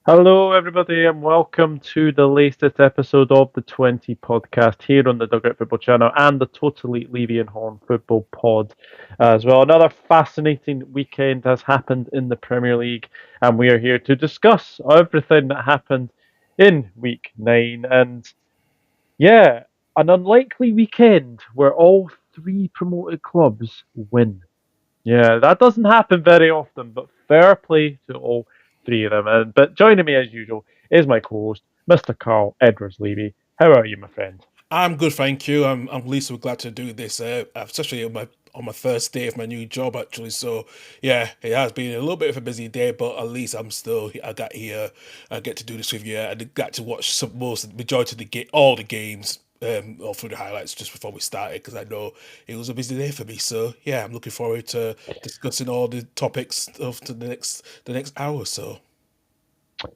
Hello, everybody, and welcome to the latest episode of the 20 podcast here on the Dugout Football Channel and the Totally Levy and Horne Football Pod as well. Another fascinating weekend has happened in the Premier League, and we are here to discuss everything that happened in week 9. And yeah, an unlikely weekend where all three promoted clubs win. Yeah, that doesn't happen very often, but fair play to all three of them. But joining me as usual is my co-host, Mr. Karl Edwards Levy. How are you, my friend? I'm good, thank you. I'm really so glad to do this, especially on my first day of my new job, actually. So yeah, it has been a little bit of a busy day, but at least I got here, I get to do this with you, and I got to watch the majority of all the games, all through the highlights just before we started, because I know it was a busy day for me. So yeah, I'm looking forward to discussing all the topics of the next hour or so.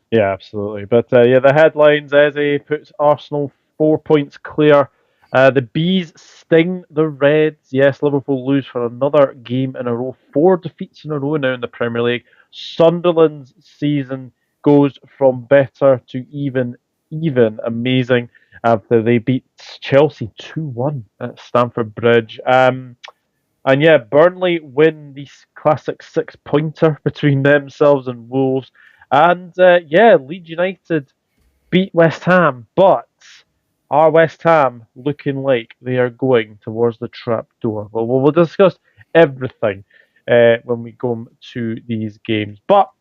Yeah, absolutely. But yeah, the headlines: Eze puts Arsenal 4 points clear. The Bees sting the Reds. Yes, Liverpool lose for another game in a row. 4 defeats in a row now in the Premier League. Sunderland's season goes from better to even. Amazing after they beat Chelsea 2-1 at Stamford Bridge. And yeah, Burnley win the classic six-pointer between themselves and Wolves. And yeah, Leeds United beat West Ham, but are West Ham looking like they are going towards the trap door? Well, we'll discuss everything when we go to these games. But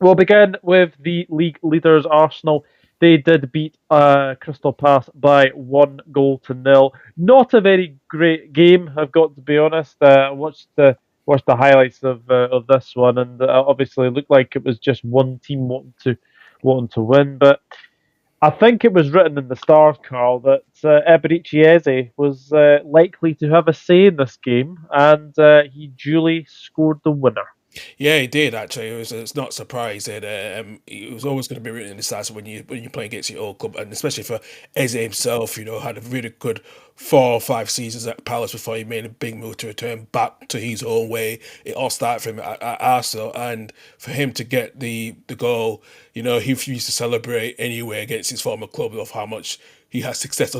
we'll begin with the league leaders, Arsenal. They did beat Crystal Palace by 1 goal to nil. Not a very great game, I've got to be honest. Watched the highlights of this one, and obviously it looked like it was just one team wanting to win. But I think it was written in the stars, Karl, that Eberechi Eze was likely to have a say in this game, and he duly scored the winner. Yeah, he did actually. It's not surprising. It was always going to be written in the stats when you play against your old club, and especially for Eze himself. Had a really good 4 or 5 seasons at Palace before he made a big move to return back to his own way. It all started for him at Arsenal, and for him to get the goal, he used to celebrate anyway against his former club of how much he had success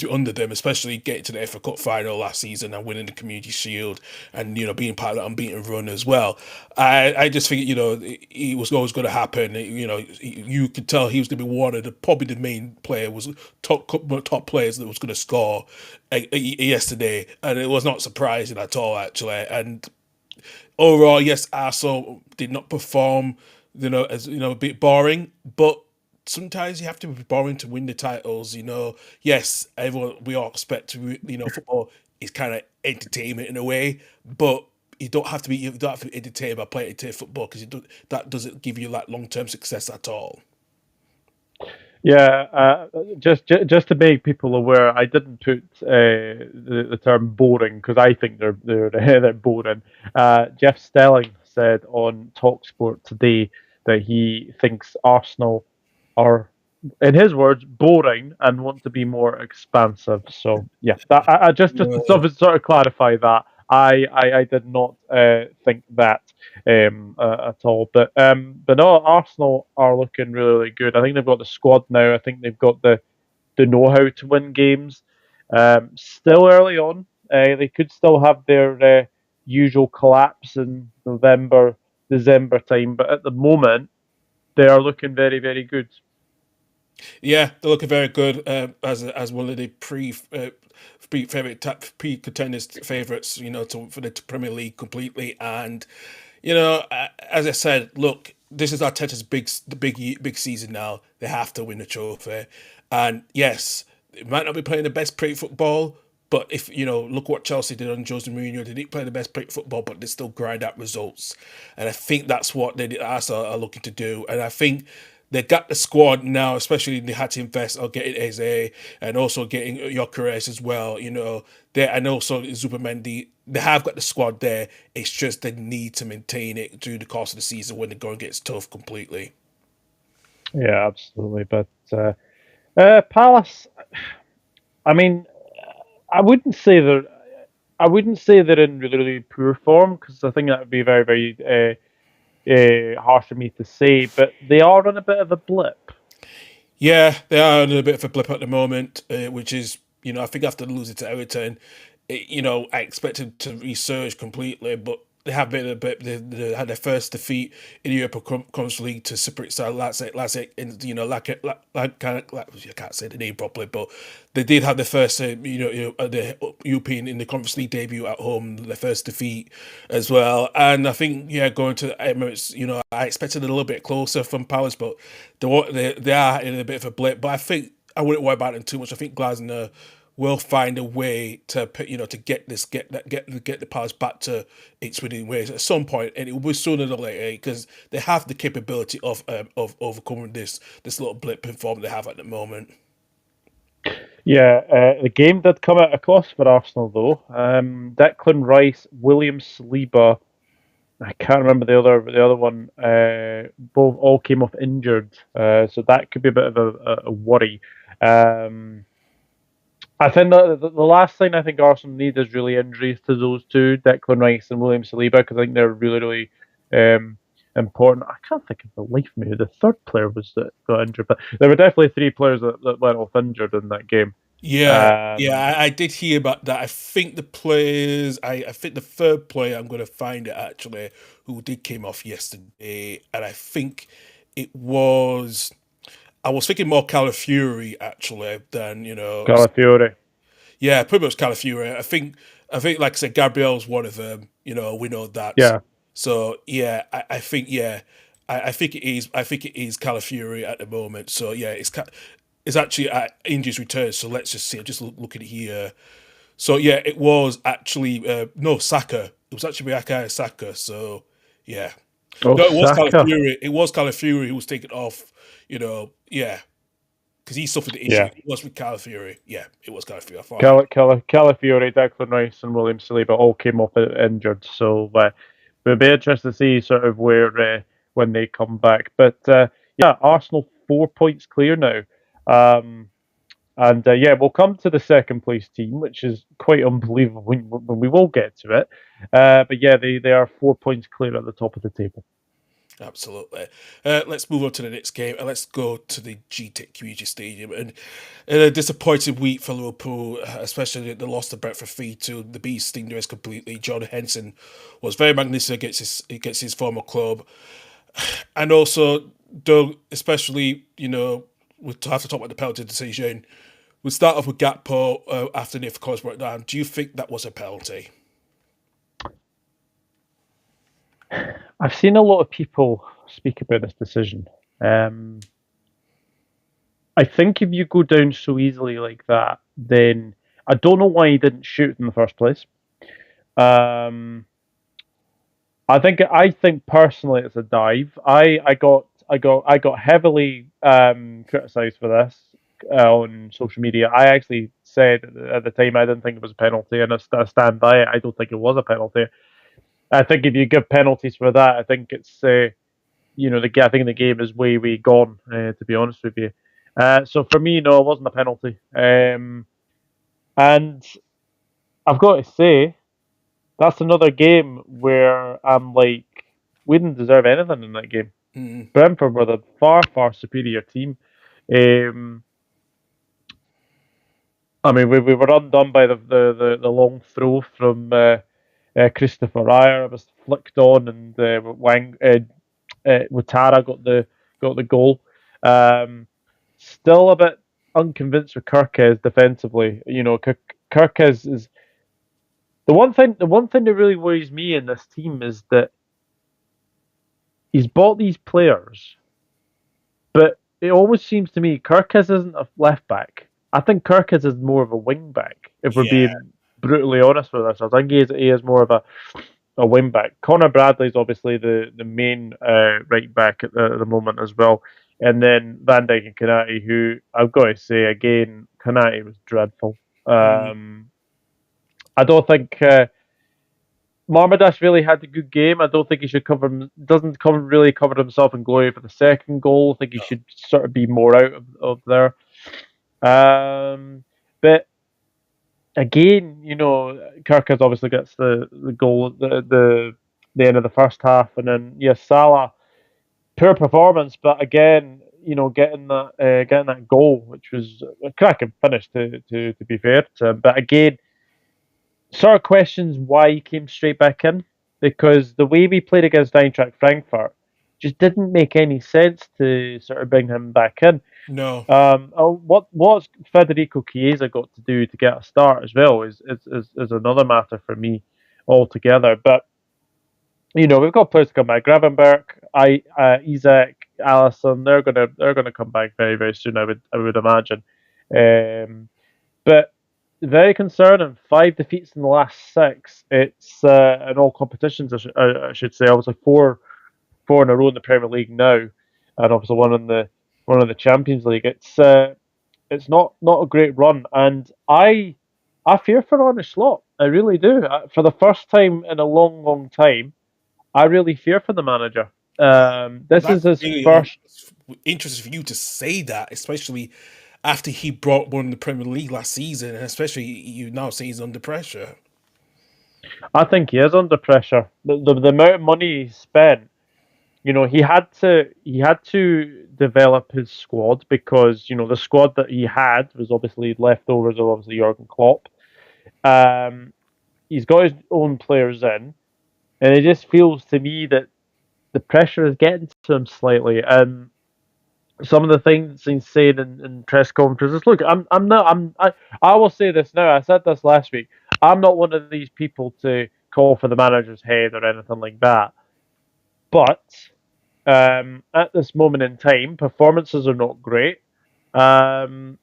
under them, especially getting to the FA Cup final last season and winning the Community Shield, and being part of that unbeaten run as well. I just think it was always going to happen. You could tell he was going to be one of probably the main player was top players that was going to score yesterday, and it was not surprising at all actually. And overall, yes, Arsenal did not perform, as a bit boring, but sometimes you have to be boring to win the titles. Yes, everyone we all expect to. Football is kind of entertainment in a way, but you don't have to be entertained by playing entertainment football because that doesn't give you like long term success at all. Yeah, just to make people aware, I didn't put the term boring because I think they're they're boring. Jeff Stelling said on Talksport today that he thinks Arsenal are, in his words, boring and want to be more expansive. So yeah, I just to sort of clarify that I did not think that at all. But no, Arsenal are looking really, really good. I think they've got the squad now. I think they've got the know how to win games. Still early on, they could still have their usual collapse in November, December time, but at the moment they are looking very, very good. Yeah, they're looking very good as one of the pre contenders favorites. For the Premier League completely. And as I said, look, this is Arteta's big season now. They have to win the trophy, and yes, it might not be playing the best pre football. But if look what Chelsea did on Jose Mourinho. They didn't play the best pre football, but they still grind out results. And I think that's what Arsenal are looking to do. And I think they got the squad now, especially they had to invest on getting Eze and also getting Gyökeres as well. And also Zubimendi. They have got the squad there. It's just they need to maintain it through the course of the season when the going gets tough completely. Yeah, absolutely. But Palace, I mean, I wouldn't say they're in really, really poor form because I think that would be very, very harsh for me to say, but they are on a bit of a blip. Yeah, they are on a bit of a blip at the moment, which is, I think after losing to Everton, I expected to resurge completely, but they have been a bit. They had their first defeat in the Europa Conference League to separate side last it, and I can't say the name properly, but they did have their first, the European in the Conference League debut at home, their first defeat as well. And I think, yeah, going to Emirates, I expected a little bit closer from Palace, but they are in a bit of a blip. But I think I wouldn't worry about them too much. I think Glasner will find a way to to get the Palace back to its winning ways at some point, and it will be sooner than later because they have the capability of overcoming this little blip in form they have at the moment. Yeah, the game did come at a cost for Arsenal though. Declan Rice, William Saliba, I can't remember the other one. Both all came off injured, so that could be a bit of a worry. Um, I think that the last thing I think Arsenal need is really injuries to those two, Declan Rice and William Saliba, because I think they're really um, important. I can't think of the life of me who the third player was that got injured, but there were definitely three players that went off injured in that game. Yeah, yeah, Um, I did hear about that. I think the players, I think the third player, I'm going to find it actually, who did came off yesterday, and I think it was. I was thinking more Calafiori actually than Calafiore, yeah, pretty much Calafiori. I think like I said, Gabriel's one of them. We know that. yeah. So yeah, I think yeah, I think it is. I think it is Calafiori at the moment. So yeah, it's actually at injuries return. So let's just see. I'm just looking here. So yeah, it was actually no Saka. It was actually Bukayo Saka. So yeah, no, it was Osaka, Calafiori. It was Calafiori who was taken off. Yeah, because he suffered the issue. yeah. It was with Calafiori. Yeah, it was Calafiori. I thought I had it. Calafiore, Declan Rice, and William Saliba all came off injured. So we'll be interested to see sort of where when they come back. But yeah, Arsenal 4 points clear now. Um, and yeah, we'll come to the second place team, which is quite unbelievable when we will get to it. But yeah, they are 4 points clear at the top of the table. Absolutely. Let's move on to the next game and let's go to the GTEC Community Stadium. And in a disappointing week for Liverpool, especially the loss to Brentford 3-2, the Bees sting us completely. John Henson was very magnificent against his former club. And also, Doug, especially, we have to talk about the penalty decision. We'll start off with Gakpo after Nick Collins broke down. Do you think that was a penalty? I've seen a lot of people speak about this decision. Um, I think if you go down so easily like that, then I don't know why he didn't shoot in the first place. Um, I think personally it's a dive. I got heavily criticised for this on social media. I actually said at the time I didn't think it was a penalty, and I stand by it. I don't think it was a penalty. I think if you give penalties for that, I think it's I think the game is way gone. To be honest with you, so for me, no, it wasn't a penalty. And I've got to say that's another game where I'm like, we didn't deserve anything in that game. Mm, Brentford were the far superior team. Um, I mean, we were undone by the long throw from Christopher Ryer. It was flicked on, and Watara got the goal. Um, Still a bit unconvinced with Kirkes defensively. Kirkes is the one thing. The one thing that really worries me in this team is that he's bought these players, but it almost seems to me Kirkes isn't a left back. I think Kirkes is more of a wing back. If we're yeah. being brutally honest with us, I think he is more of a wing back. Connor Bradley's obviously the main right back at the moment as well. And then Van Dijk and Kanati, who I've got to say again, Kanati was dreadful. Mm, I don't think Marmadash really had a good game. I don't think he should doesn't really cover himself in glory for the second goal. I think he no. should sort of be more out of there. But again, Kirk has obviously gets the goal, the the end of the first half, and then Salah, poor performance, but again, getting that goal, which was a cracking finish to be fair to him. But again, sort of questions why he came straight back in, because the way we played against Eintracht Frankfurt just didn't make any sense to sort of bring him back in. No, What's Federico Chiesa got to do to get a start as well is another matter for me altogether. But we've got players to come back. Gravenberg, Isaac, Allison, they're gonna come back very very soon. I would imagine. But very concerning. 5 defeats in the last six. It's in all competitions. I should say. Obviously four in a row in the Premier League now, and obviously one in the Champions League. It's not a great run, and I fear for Arne Slot. I really do. For the first time in a long, long time, I really fear for the manager. This is that's his really first. interesting for you to say that, especially after he brought one in the Premier League last season, and especially you now say he's under pressure. I think he is under pressure. The amount of money he spent, he had to develop his squad, because the squad that he had was obviously leftovers of obviously Jurgen Klopp. Um, he's got his own players in, and it just feels to me that the pressure is getting to him slightly. And some of the things he's saying in press conferences. Look, I'm not. I will say this now. I said this last week. I'm not one of these people to call for the manager's head or anything like that. But at this moment in time, performances are not great, and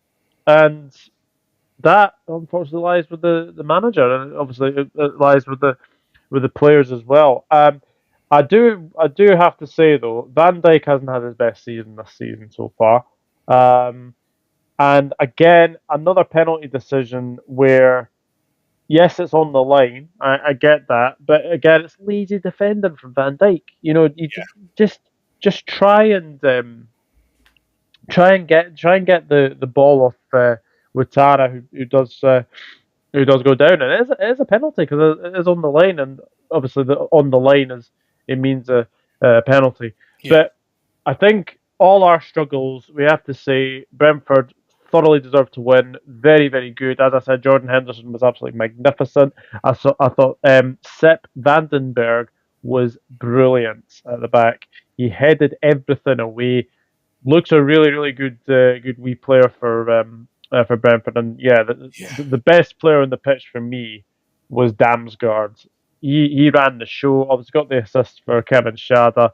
that unfortunately lies with the manager, and obviously it lies with the players as well. I do have to say though, Van Dijk hasn't had his best season this season so far, um, and again another penalty decision where yes, it's on the line. I get that, but again, it's lazy defending from Van Dijk. Just just try and get the ball off Watara, who does go down, and it is a penalty because it is on the line, and obviously on the line it means a penalty. Yeah, But I think all our struggles, we have to say, Brentford thoroughly deserved to win. Very, very good. As I said, Jordan Henderson was absolutely magnificent. I thought Sepp Vandenberg was brilliant at the back. He headed everything away. Looks a really, really good wee player for Brentford. And yeah, the, yeah, the the best player on the pitch for me was Damsgaard. He ran the show. Obviously got the assist for Kevin Schade.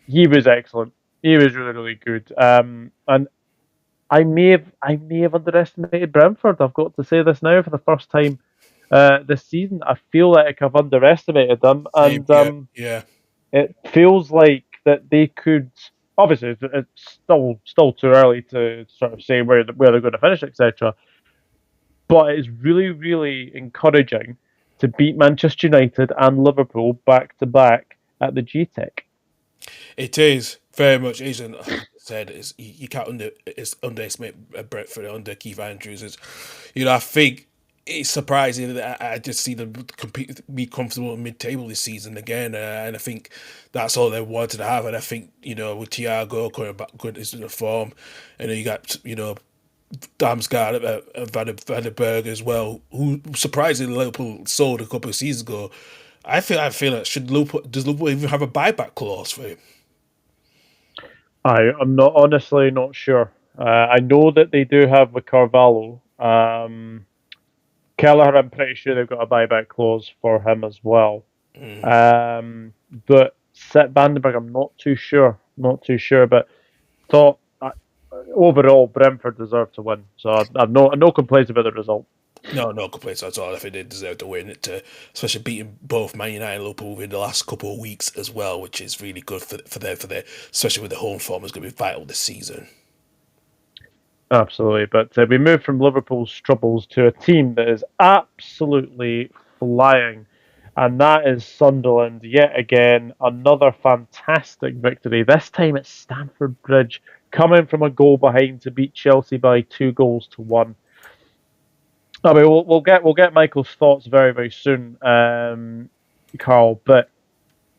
He was excellent. He was really, really good. And I may have underestimated Brentford. I've got to say this now for the first time this season. I feel like I've underestimated them, same. and Yeah, yeah, it feels like that they could. Obviously, it's still too early to sort of say where they're going to finish, etc. But it's really, really encouraging to beat Manchester United and Liverpool back to back at the GTEC. it is very much is, and like I said, you can't underestimate Brentford under Keith Andrews. I think it's surprising that I just see them be comfortable in mid-table this season again, and I think that's all they wanted to have. And I think with Thiago coming back good into the form, and then you got Damsgaard, Vandenberg as well, who surprisingly Liverpool sold a couple of seasons ago. I feel like does Liverpool even have a buyback clause for him? I'm not honestly not sure. I know that they do have with Carvalho. Kelleher, I'm pretty sure they've got a buyback clause for him as well. Mm. But Seth Vandenberg, I'm not too sure. Not too sure, but thought overall Brentford deserved to win. So I've no complaints about the result. No, no complaints at all. I think they deserve to win it, especially beating both Man United and Liverpool in the last couple of weeks as well, which is really good for their especially with the home form is going to be vital this season. Absolutely. But we move from Liverpool's troubles to a team that is absolutely flying, and that is Sunderland. Yet again, another fantastic victory. This time at Stamford Bridge, coming from a goal behind to beat Chelsea by 2 goals to 1. I mean, we'll get Michael's thoughts very very soon, Karl. But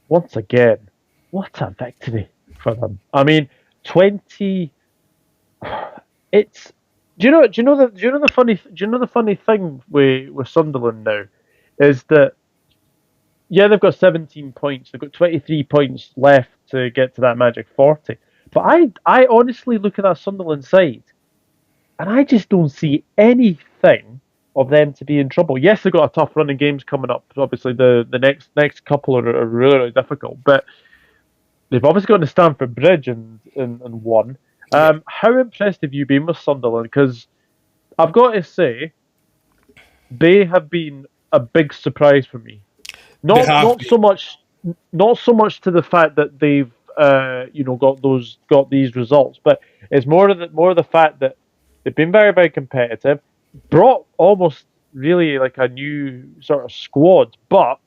once again, what a victory for them. I mean, 20. It's the funny thing with Sunderland now is that yeah, they've got 17 points. They've got 23 points left to get to that magic 40. But I honestly look at that Sunderland side and I just don't see anything of them to be in trouble. Yes, they've got a tough run of games coming up. Obviously, the next couple are really, really difficult. But they've obviously got to Stamford Bridge and won. Yeah, How impressed have you been with Sunderland? Because I've got to say, they have been a big surprise for me. they Not have not been. so much not so much to the fact that they've got these results, but it's more of the fact that they've been very, very competitive, brought almost really like a new sort of squad, but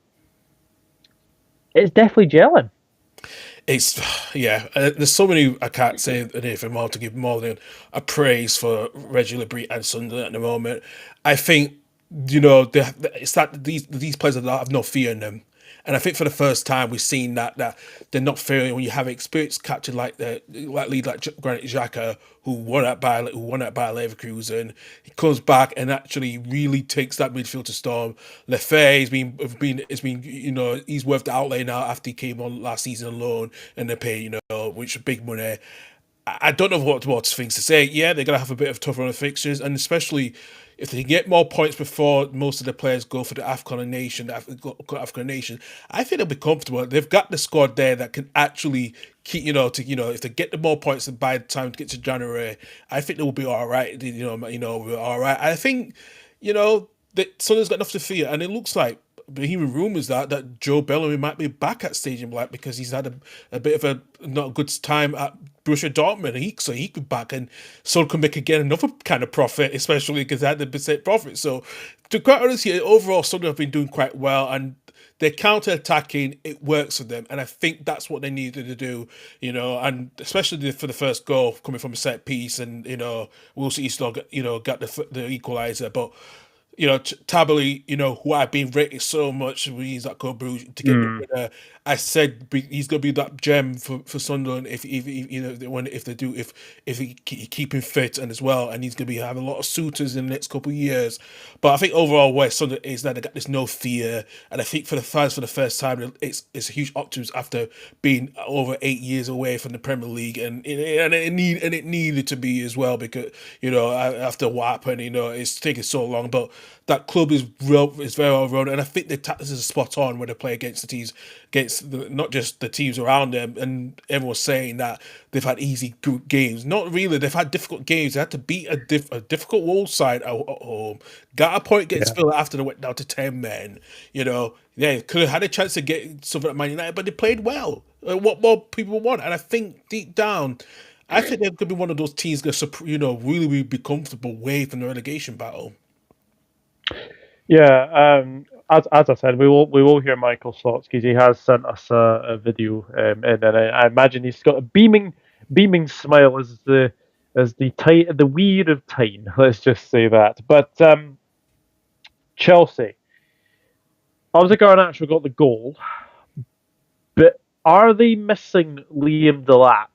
it's definitely gelling. It's yeah. There's so many I can't say anything more to give more than a praise for Reggie Labrie and Sunderland at the moment. I think it's that these players have no fear in them, and I think for the first time we've seen that they're not fearing when you have experienced captain like lead like Granit Xhaka who won at Bayer Leverkusen. He comes back and actually really takes that midfield to storm. Lefebvre has been he's worth the outlay now after he came on last season alone and they pay which is big money. I don't know what things to say. Yeah, they're gonna have a bit of tougher on the fixtures, and especially if they get more points before most of the players go for the Afcon nation, African nation. I think they'll be comfortable. They've got the squad there that can actually keep if they get the more points and by the time to get to January, I think they will be all right. We're all right. I think that Sonny's got enough to fear, and it looks like. But hearing rumours that Joe Bellamy might be back at Stadium Black because he's had a bit of a not good time at Borussia Dortmund. So he could back and Son can make again another kind of profit, especially because they had the percent profit. So to quite honestly, overall, Son have been doing quite well and they're counter attacking, it works for them. And I think that's what they needed to do, and especially for the first goal coming from a set piece and, Wilson Eastlaw got the equaliser. But Tabali, who I've been rating so much when he's at Club Brugge to get the Mm, winner. I said he's gonna be that gem for Sunderland if they do if he keep him fit and as well, and he's gonna be having a lot of suitors in the next couple of years. But I think overall, where Sunderland is that they got this no fear, and I think for the fans for the first time, it's a huge optimism after being over 8 years away from the Premier League, and it needed to be as well because after what happened, it's taken so long, but that club is very well run, and I think the tactics is spot on when they play against the teams, not just the teams around them. And everyone's saying that they've had easy games. Not really. They've had difficult games. They had to beat a difficult Wolves side at home. Got a point against yeah. Villa after they went down to 10 men. Yeah, could have had a chance to get something at Man United, but they played well. What more people want? And I think deep down, I think they're going to be one of those teams that really, really be comfortable away from the relegation battle. Yeah, as I said, we will hear Michael's thoughts because he has sent us a video, and then I imagine he's got a beaming smile as the weir of time. Let's just say that. But Chelsea, obviously Garnacho got the goal, but are they missing Liam Delap?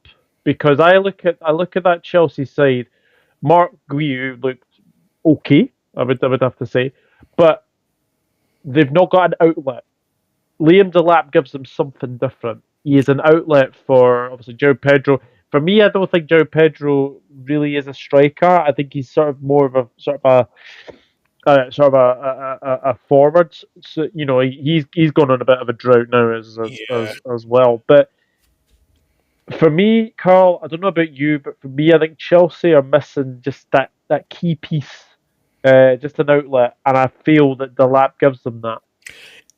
Because I look at that Chelsea side. Mark Guiu looked okay. I would have to say, but they've not got an outlet. Liam Delap gives them something different. He is an outlet for obviously Joe Pedro. For me, I don't think Joe Pedro really is a striker. I think he's sort of more of a a forward. So he's gone on a bit of a drought now Yeah, as well. But for me, Karl, I don't know about you, but for me, I think Chelsea are missing just that key piece, just an outlet, and I feel that Delap gives them that.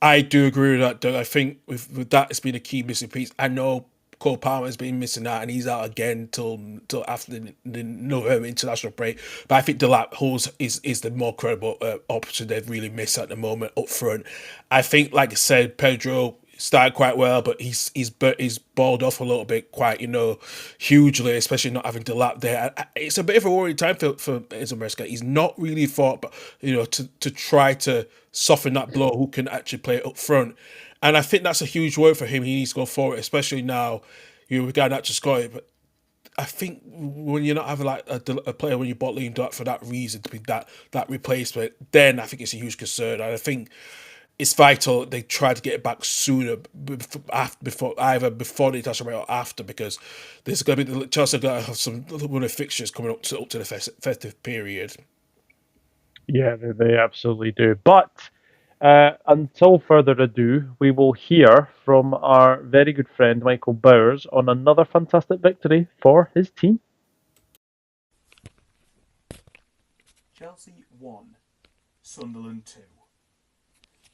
I do agree with that, Doug. I think with that, it's been a key missing piece. I know Cole Palmer's been missing out, and he's out again till after the November international break. But I think Delap holds is the more credible option they've really missed at the moment up front. I think, like I said, Pedro started quite well, but he's balled off a little bit, quite hugely, especially not having Delap there. It's a bit of a worrying time for Enzo Maresca. He's not really thought, but to try to soften that blow, who can actually play up front. And I think that's a huge word for him. He needs to go forward, especially now. You're a guy not just scoring, but I think when you're not having like a player when you bought Liam Dart for that reason to be that replacement, then I think it's a huge concern. And I think it's vital they try to get it back sooner, before either before the international break or after, because there's going to be Chelsea going to have some winter fixtures coming up to the festive period. Yeah, they absolutely do. But until further ado, we will hear from our very good friend Michael Bowers on another fantastic victory for his team. Chelsea 1, Sunderland 2.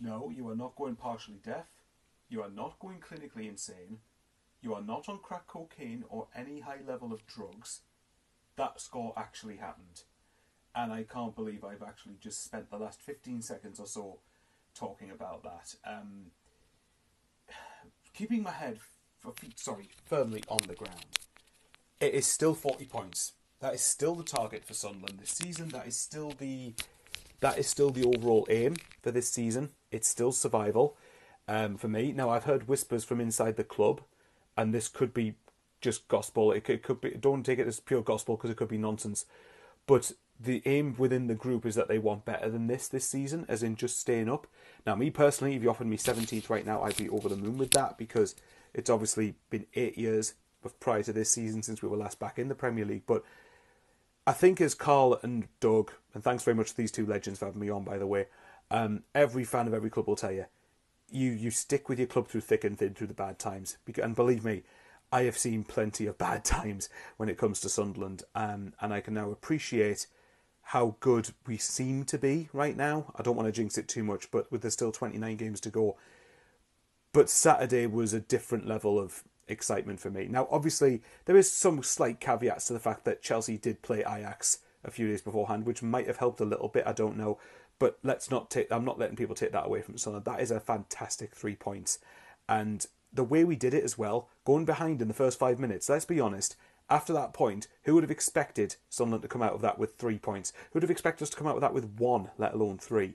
No, you are not going partially deaf. You are not going clinically insane. You are not on crack cocaine or any high level of drugs. That score actually happened. And I can't believe I've actually just spent the last 15 seconds or so talking about that. Keeping my head firmly on the ground. It is still 40 points. That is still the target for Sunderland this season. That is still the overall aim for this season. It's still survival for me. Now, I've heard whispers from inside the club, and this could be just gospel. It could be. Don't take it as pure gospel because it could be nonsense. But the aim within the group is that they want better than this season, as in just staying up. Now, me personally, if you offered me 17th right now, I'd be over the moon with that, because it's obviously been 8 years prior to this season since we were last back in the Premier League. But I think as Karl and Doug, and thanks very much to these two legends for having me on, by the way, every fan of every club will tell you, you stick with your club through thick and thin through the bad times. And believe me, I have seen plenty of bad times when it comes to Sunderland, and I can now appreciate how good we seem to be right now. I don't want to jinx it too much, but there's still 29 games to go. But Saturday was a different level of excitement for me. Now, obviously, there is some slight caveats to the fact that Chelsea did play Ajax a few days beforehand, which might have helped a little bit, I don't know. But I'm not letting people take that away from Sunderland. That is a fantastic 3 points. And the way we did it as well, going behind in the first 5 minutes, let's be honest, after that point, who would have expected Sunderland to come out of that with 3 points? Who would have expected us to come out of that with 1, let alone 3?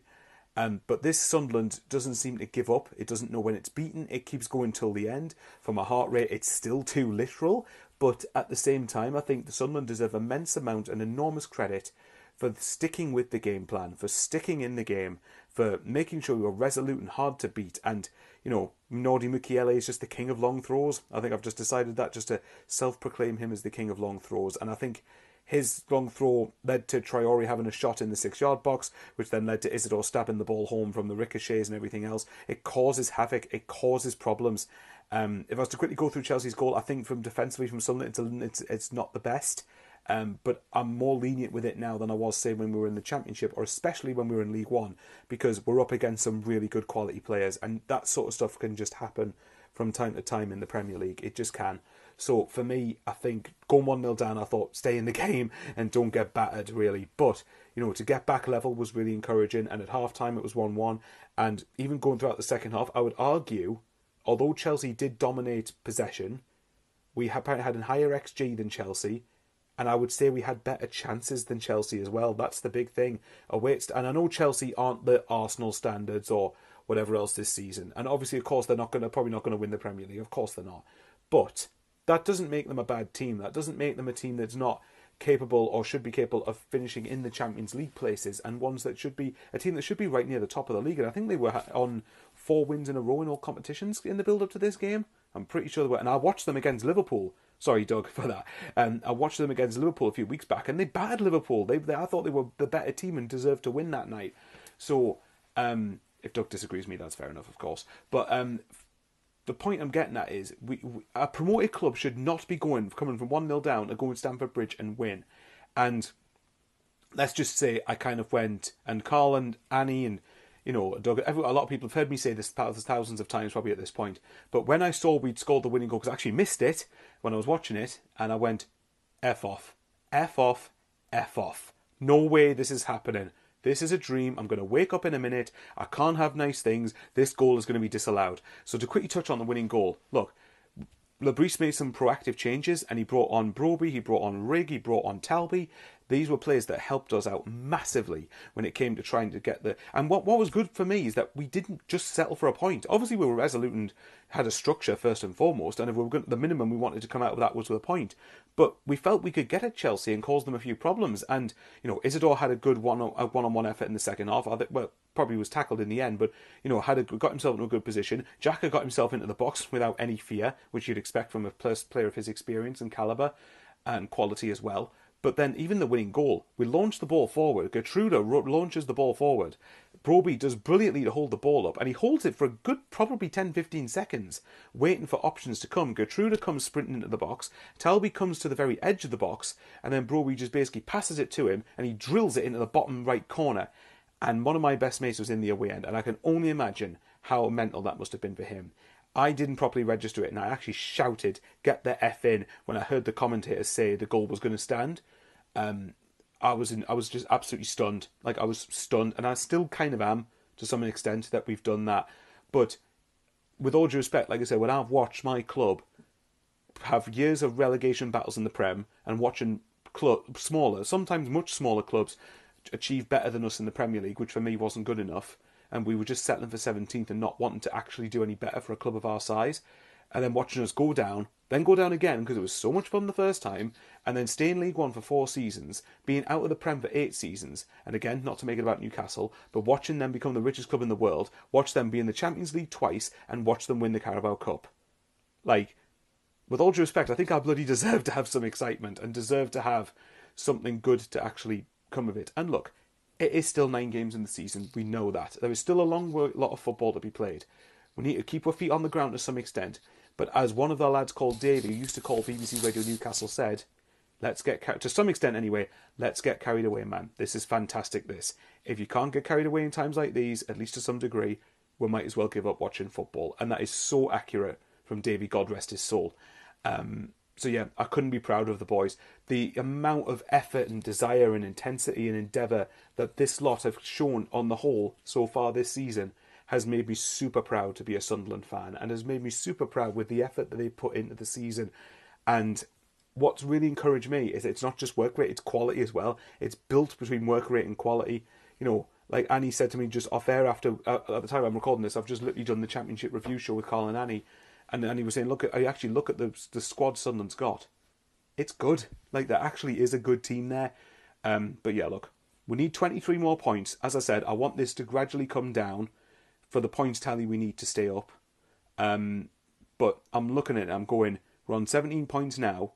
But this Sunderland doesn't seem to give up. It doesn't know when it's beaten. It keeps going till the end. From a heart rate, it's still too literal. But at the same time, I think the Sunderland deserve immense amount and enormous credit for sticking with the game plan, for sticking in the game, for making sure we were resolute and hard to beat. And, Nordi Mukiele is just the king of long throws. I think I've just decided that, just to self-proclaim him as the king of long throws. And I think his long throw led to Traore having a shot in the 6-yard box, which then led to Isidore stabbing the ball home from the ricochets and everything else. It causes havoc. It causes problems. If I was to quickly go through Chelsea's goal, I think from defensively from Sunderland, it's not the best. But I'm more lenient with it now than I was, say, when we were in the Championship, or especially when we were in League One, because we're up against some really good quality players, and that sort of stuff can just happen from time to time in the Premier League. It just can. So for me, I think going 1-0 down, I thought stay in the game and don't get battered, really. But, to get back level was really encouraging, and at half-time it was 1-1, and even going throughout the second half, I would argue, although Chelsea did dominate possession, we had a higher XG than Chelsea, and I would say we had better chances than Chelsea as well. That's the big thing. And I know Chelsea aren't the Arsenal standards or whatever else this season. And obviously, of course, they're probably not going to win the Premier League. Of course they're not. But that doesn't make them a bad team. That doesn't make them a team that's not capable or should be capable of finishing in the Champions League places, and a team that should be right near the top of the league. And I think they were on 4 wins in a row in all competitions in the build-up to this game. I'm pretty sure they were. And I watched them against Liverpool. Sorry, Doug, for that. I watched them against Liverpool a few weeks back, and they battered Liverpool. I thought they were the better team and deserved to win that night. So, if Doug disagrees with me, that's fair enough, of course. But the point I'm getting at is, a promoted club should not be coming from 1-0 down and going to Stamford Bridge and win. And let's just say I kind of went, and Karl and Annie and Doug, a lot of people have heard me say this thousands of times probably at this point, but when I saw we'd scored the winning goal, because I actually missed it when I was watching it, and I went, F off, F off, F off. No way this is happening. This is a dream. I'm going to wake up in a minute. I can't have nice things. This goal is going to be disallowed. So to quickly touch on the winning goal, look, Labrie made some proactive changes, and he brought on Broby, he brought on Rigg, he brought on Talby. These were players that helped us out massively when it came to trying to get the. And what was good for me is that we didn't just settle for a point. Obviously, we were resolute and had a structure first and foremost, and if we were going, the minimum we wanted to come out of that was with a point. But we felt we could get at Chelsea and cause them a few problems. And Isidore had a good one-on-one effort in the second half. I think, well, probably was tackled in the end, but got himself in a good position. Xhaka got himself into the box without any fear, which you'd expect from a player of his experience and calibre and quality as well. But then even the winning goal, we launched the ball forward. Gertruda launches the ball forward. Broby does brilliantly to hold the ball up, and he holds it for a good probably 10-15 seconds, waiting for options to come. Gertruda comes sprinting into the box. Talby comes to the very edge of the box, and then Broby just basically passes it to him, and he drills it into the bottom right corner. And one of my best mates was in the away end, and I can only imagine how mental that must have been for him. I didn't properly register it, and I actually shouted, "Get the F in," when I heard the commentators say the goal was going to stand. I was just absolutely stunned. Like, I was stunned, and I still kind of am, to some extent, that we've done that. But with all due respect, like I said, when I've watched my club have years of relegation battles in the Prem, and watching smaller, sometimes much smaller clubs achieve better than us in the Premier League, which for me wasn't good enough, and we were just settling for 17th and not wanting to actually do any better for a club of our size, and then watching us go down, then go down again because it was so much fun the first time, and then stay in League One for 4 seasons, being out of the Prem for 8 seasons, and again, not to make it about Newcastle, but watching them become the richest club in the world, watch them be in the Champions League twice, and watch them win the Carabao Cup. Like, with all due respect, I think I bloody deserve to have some excitement and deserve to have something good to actually come of it. And look, it is still 9 games in the season. We know that. There is still a lot of football to be played. We need to keep our feet on the ground to some extent. But as one of the lads called Davey, who used to call BBC Radio Newcastle, said, let's get, to some extent anyway, let's get carried away, man. This is fantastic, this. If you can't get carried away in times like these, at least to some degree, we might as well give up watching football. And that is so accurate from Davey, God rest his soul. So yeah, I couldn't be prouder of the boys. The amount of effort and desire and intensity and endeavour that this lot have shown on the whole so far this season has made me super proud to be a Sunderland fan, and has made me super proud with the effort that they put into the season. And what's really encouraged me is it's not just work rate, it's quality as well. It's built between work rate and quality. Like Annie said to me just off air at the time I'm recording this, I've just literally done the Championship review show with Karl and Annie. And Annie was saying, look at the squad Sunderland's got. It's good. Like, there actually is a good team there. But yeah, look, we need 23 more points. As I said, I want this to gradually come down for the points tally we need to stay up. But I'm looking at it, I'm going, we're on 17 points now.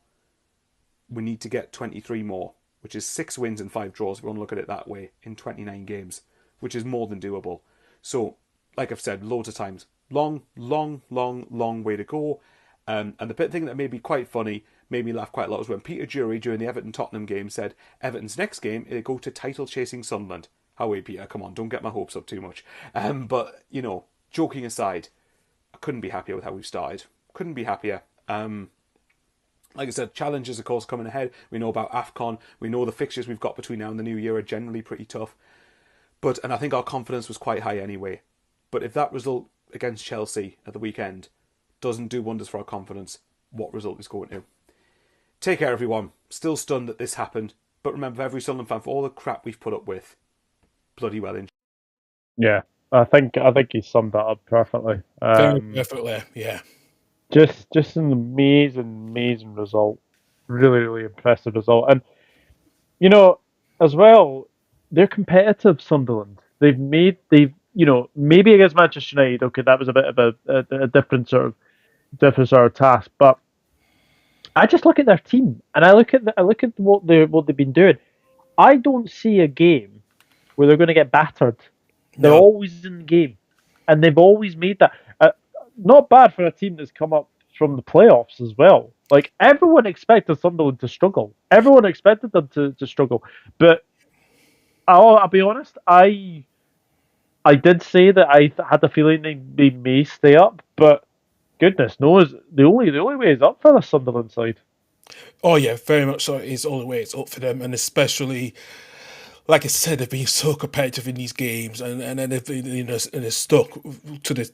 We need to get 23 more, which is 6 wins and 5 draws if you want to look at it that way, in 29 games, which is more than doable. So, like I've said loads of times, long way to go. And the bit thing that made me quite funny, made me laugh quite a lot, was when Peter Drury, during the Everton-Tottenham game, said Everton's next game, it'll go to title-chasing Sunderland. Howie, Peter, come on, don't get my hopes up too much. But, joking aside, I couldn't be happier with how we've started. Couldn't be happier. Like I said, challenges, of course, coming ahead. We know about AFCON. We know the fixtures we've got between now and the new year are generally pretty tough. And I think our confidence was quite high anyway. But if that result against Chelsea at the weekend doesn't do wonders for our confidence, what result is going to? Take care, everyone. Still stunned that this happened. But remember, for every Sunderland fan, for all the crap we've put up with, bloody well in. Yeah, I think he summed that up perfectly. Perfectly, yeah. Just an amazing result. Really impressive result. And as well, they're competitive, Sunderland. They've maybe against Manchester United, okay, that was a bit of a different sort of task. But I just look at their team and I look at what they've been doing. I don't see a game where they're going to get battered. They're always in the game, and they've always made that. Not bad for a team that's come up from the playoffs as well. Like, everyone expected Sunderland to struggle. Everyone expected them to struggle. But I'll be honest, I did say that I had the feeling they may stay up, but goodness knows, the only way is up for the Sunderland side. Oh yeah, very much so. It's all the way it's up for them, and especially like I said, they've been so competitive in these games, and then they've been, and they're stuck to its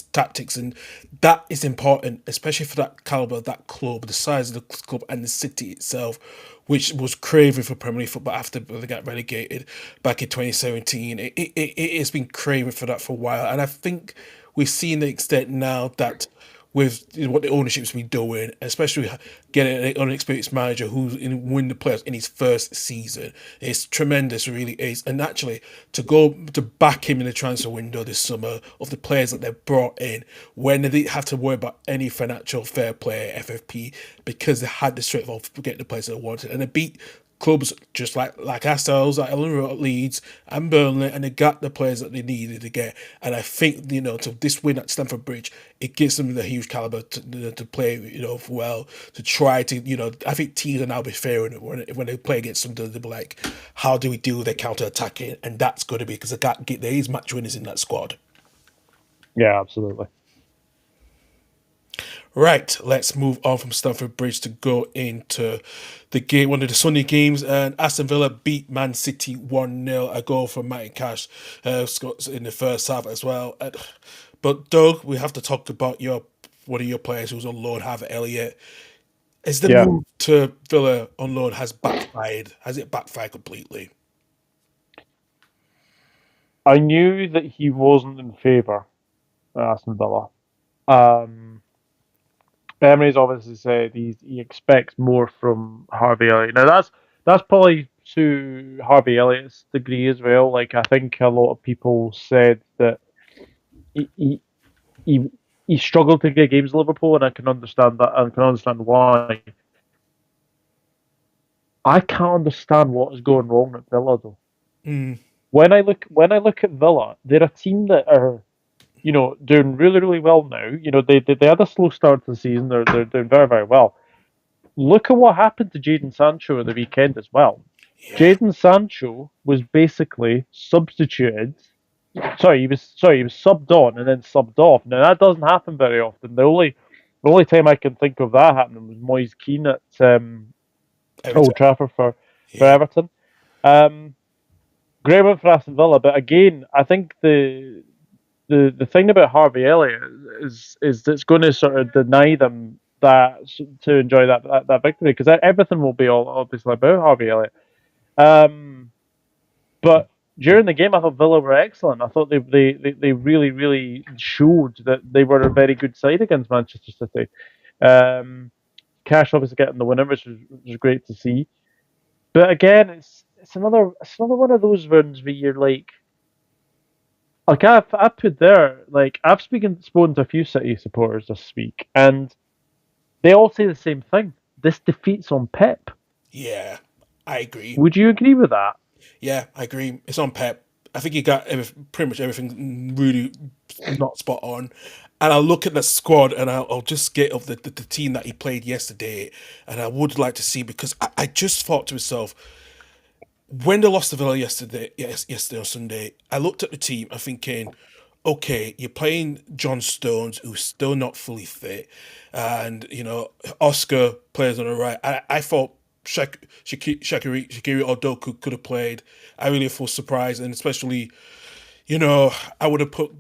tactics, and that is important, especially for that caliber, that club, the size of the club, and the city itself, which was craving for Premier League football after they got relegated back in 2017. It has been craving for that for a while, and I think we've seen the extent now that with what the ownership's been doing, especially getting an unexperienced manager who's win the players in his first season, it's tremendous, it really is. And actually, to go to back him in the transfer window this summer of the players that they've brought in, when they didn't have to worry about any financial fair play FFP because they had the strength of getting the players they wanted, and they beat clubs just like ourselves, like Leeds and Burnley, and they got the players that they needed to get. And I think to this win at Stamford Bridge, it gives them the huge caliber to play well, to try to I think teams are now be fair when they play against them. They'll be like, how do we deal with their counter attacking? And that's going to be because there is match winners in that squad. Yeah, absolutely. Right, let's move on from Stamford Bridge to go into the game, one of the Sunday games, and Aston Villa beat Man City 1-0. A goal from Matty Cash Scott's in the first half as well. But Doug, we have to talk about one of your players who's on loan, Harvey Elliott. Is the move to Villa on loan has backfired? Has it backfired completely? I knew that he wasn't in favour at Aston Villa. Emery's obviously said he expects more from Harvey Elliott. Now that's probably to Harvey Elliott's degree as well. Like I think a lot of people said that he he, he struggled to get games at Liverpool, and I can understand that. And I can understand why. I can't understand what is going wrong at Villa though. Mm. When I look at Villa, they're a team that are doing really, really well now. They had a slow start to the season. They're doing very, very well. Look at what happened to Jadon Sancho at the weekend as well. Yeah. Jadon Sancho was basically substituted. He was subbed on and then subbed off. Now that doesn't happen very often. The only time I can think of that happening was Moise Keane at Old Trafford for Everton. Great one for Aston Villa, but again, I think the thing about Harvey Elliott is it's going to sort of deny them that to enjoy that victory, because everything will be all obviously about Harvey Elliott. But during the game, I thought Villa were excellent. I thought they really, really showed that they were a very good side against Manchester City. Cash obviously getting the winner, which was great to see. But again, it's another one of those ones where you're like I put there, like I've spoken to a few City supporters this week, and they all say the same thing. This defeat's on Pep. Yeah, I agree. Would you agree with that? Yeah, I agree. It's on Pep. I think he got pretty much everything really not spot on. And I look at the squad, and I'll just get of the team that he played yesterday, and I would like to see, because I just thought to myself, when they lost to Villa yesterday on Sunday, I looked at the team, I'm thinking, okay, you're playing John Stones, who's still not fully fit, and Oscar plays on the right. I thought Shaqiri Odoku could have played. I really feel surprised, and especially, I would have put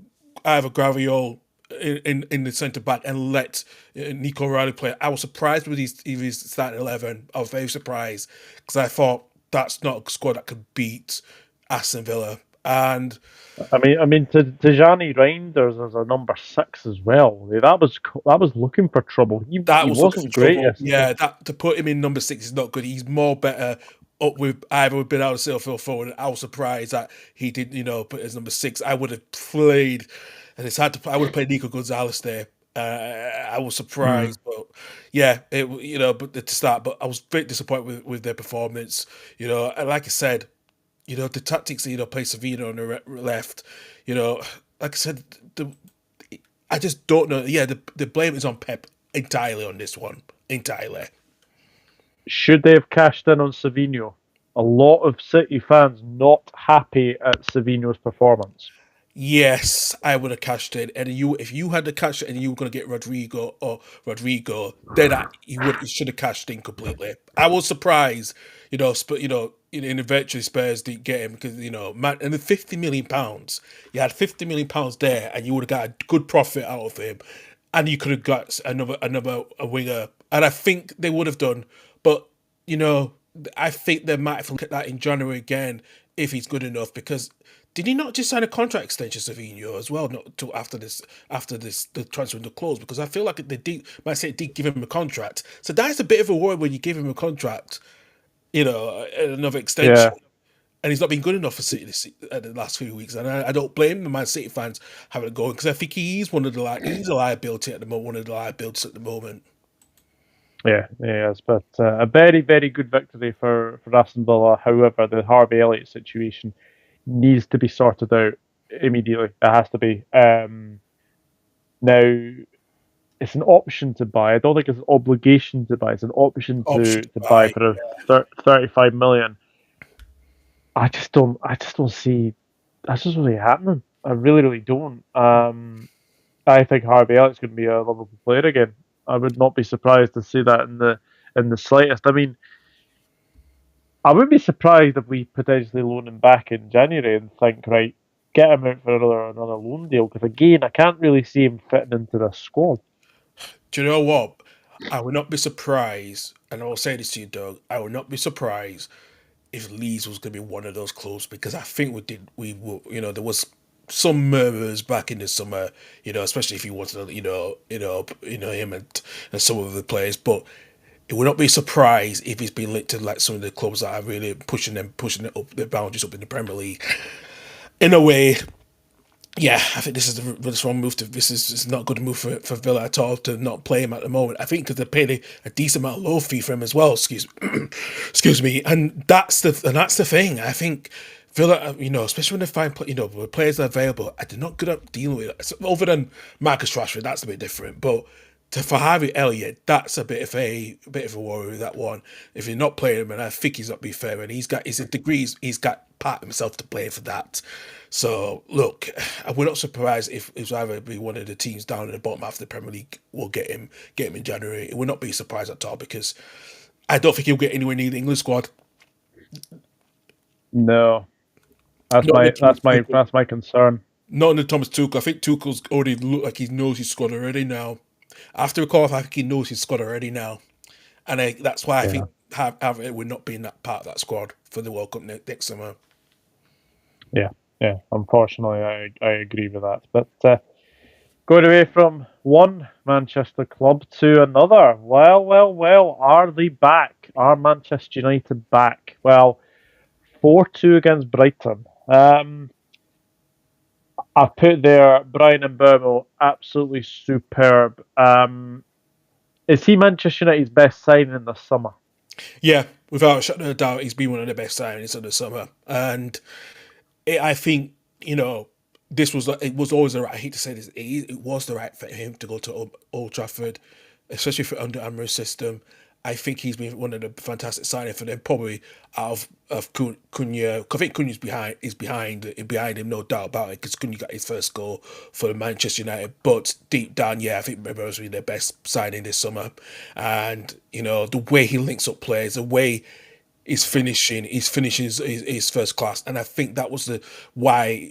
either Graviol in the centre back and let Nico Riley play. I was surprised with his starting 11. I was very surprised, because I thought that's not a squad that could beat Aston Villa. And I mean, Tijani Reinders as a number 6 as well. That was looking for trouble. He wasn't great yesterday. Yeah, to put him in number 6 is not good. He's more better up with either Ben Alcilfil forward. I was surprised that he did, put his number 6. I would have played, and it's hard to. I would have played Nico Gonzalez there. I was surprised, but yeah, but to start. But I was very disappointed with their performance. And like I said, the tactics that play Savino on the left. Like I said, I just don't know. Yeah, the blame is on Pep entirely on this one. Entirely. Should they have cashed in on Savino? A lot of City fans not happy at Savino's performance. Yes, I would have cashed in, and if you had to cash it and you were going to get Rodrigo, then you should have cashed in completely. I was surprised, but and eventually Spurs didn't get him because man, and the £50 million, you had £50 million there, and you would have got a good profit out of him, and you could have got another a winger, and I think they would have done, but I think they might have looked at that in January again if he's good enough because. Did he not just sign a contract extension, Savinho, as well? Not till after this, the transfer window closed, because I feel like might say did give him a contract. So that's a bit of a worry when you give him a contract, another extension, Yeah, and he's not been good enough for City the last few weeks. And I don't blame the Man City fans having it going because I think he's he's a liability at the moment, one of the liabilities at the moment. yeah, yes. But a very, very good victory for Aston Villa. However, the Harvey Elliott situation needs to be sorted out immediately. It has to be. Now, it's an option to buy. I don't think it's an obligation to buy. It's an option Option to buy by for 35 million. I just don't. I just don't see. That's just really happening. I really, really don't. I think Harvey Elliott's going to be a Liverpool player again. I would not be surprised to see that in the slightest. I mean, I wouldn't be surprised if we potentially loan him back in January and think, right, get him out for another loan deal. Because again, I can't really see him fitting into the squad. Do you know what? I would not be surprised, and I will say this to you, Doug. I would not be surprised if Leeds was going to be one of those clubs because I think there was some murmurs back in the summer, especially if you wanted to, him and some of the players, but it would not be a surprise if he's been linked to like some of the clubs that are really pushing it up the boundaries up in the Premier League. In a way, yeah, I think this wrong move. This is not a good move for Villa at all to not play him at the moment. I think because they're paying a decent amount of low fee for him as well. Excuse me, and that's the thing. I think Villa, especially when they find with players that are available, they're not good at dealing with it. Other than Marcus Rashford, that's a bit different, but. For Harvey Elliott, that's a bit of a worry with that one. If you're not playing him, and I think he's not being fair, and he's got his degrees, he's got part himself to play for that. So look, we're not surprised if it's either be one of the teams down at the bottom half of the Premier League will get him in January. It will not be surprised at all because I don't think he'll get anywhere near the England squad. No, that's Not my under Thomas Tuchel. that's my concern. Not under Thomas Tuchel. I think Tuchel's already looked like he knows his squad already now. After a call, I think he knows his squad already now. And that's why I Yeah, think Harvard would not be in that part of that squad for the World Cup next summer. yeah, yeah. Unfortunately, I agree with that. But going away from one Manchester club to another. Well, well, well. Are they back? Are Manchester United back? Well, 4-2 against Brighton. I put there Brian Mbuemo, absolutely superb. Is he Manchester United's best signing in the summer? Yeah, without a shadow of a doubt, he's been one of the best signings of the summer. And I think, it was always the right, I hate to say this, it was the right for him to go to Old Trafford, especially for under Amorim's system. I think he's been one of the fantastic signings for them, probably out of Cunha. I think Cunha's behind him, no doubt about it, because Cunha got his first goal for Manchester United. But deep down, yeah, I think Mbuemo was really their best signing this summer. And the way he links up players, the way his finishing is first class, and I think that was the why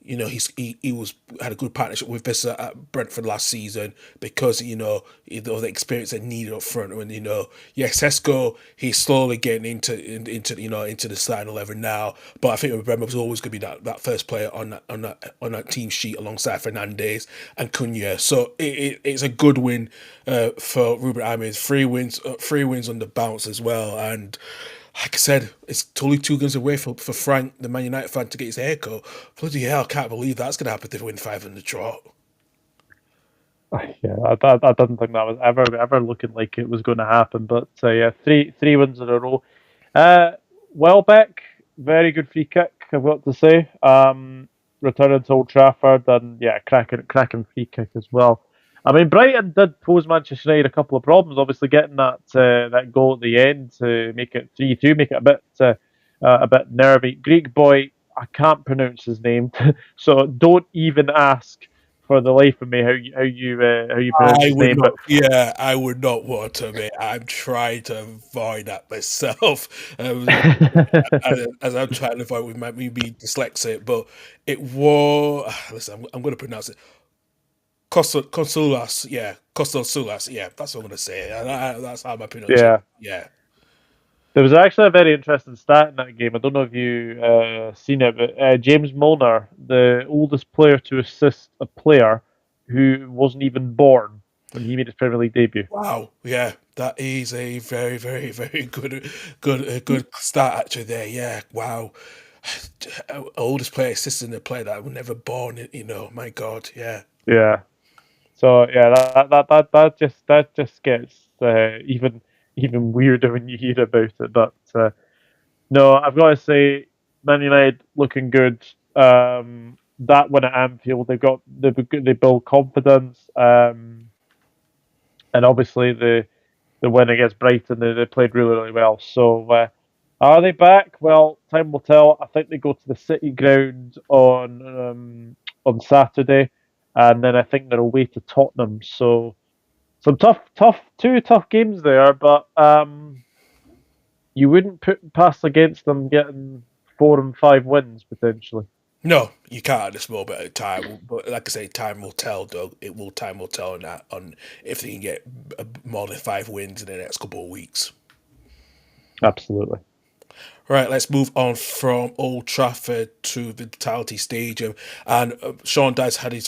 he was had a good partnership with Vissa at Brentford last season because the experience they needed up front. And Sesko, he's slowly getting into the starting 11 now, but I think Mbuemo was always going to be that first player on that team sheet alongside Fernandes and Cunha. So it's a good win for Ruben Amorim. 3 wins on the bounce as well, and like I said, it's totally 2 games away for Frank, the Man United fan, to get his haircut. Bloody hell, I can't believe that's going to happen if they win 5 in the trot. Yeah, I didn't think that was ever looking like it was going to happen. But yeah, three wins in a row. Welbeck, very good free kick, I've got to say. Returning to Old Trafford, and yeah, cracking free kick as well. I mean, Brighton did pose Manchester United a couple of problems. Obviously, getting that goal at the end to make it 3-2, make it a bit nervy. Greek boy, I can't pronounce his name, so don't even ask for the life of me how you pronounce I his would name, but not. Yeah, I would not want to. Mate. I'm trying to avoid that myself. As I'm trying to avoid with me being dyslexic, but it was. Listen, I'm going to pronounce it. Consulas, yeah, Consulas, yeah. That's what I'm going to say. That's how I pronounce it. yeah. Yeah. There was actually a very interesting stat in that game. I don't know if you seen it, but James Milner, the oldest player to assist a player who wasn't even born when he made his Premier League debut. Wow. Yeah, that is a very, very, very good start actually. There. Yeah. Wow. Oldest player assisting a player that was never born. My God. Yeah. Yeah. So yeah, that just gets even weirder when you hear about it. But no, I've got to say, Man United looking good. That win at Anfield, they build confidence, and obviously the win against Brighton, they played really well. So are they back? Well, time will tell. I think they go to the City ground on Saturday, and then I think they're away to Tottenham. So some two tough games there, but you wouldn't put past against them getting 4 and 5 wins potentially. No, you can't at this moment of time. But like I say, time will tell, Doug. Time will tell on that on if they can get more than 5 wins in the next couple of weeks. Absolutely. Right, let's move on from Old Trafford to the Vitality Stadium, and Sean Dyche had his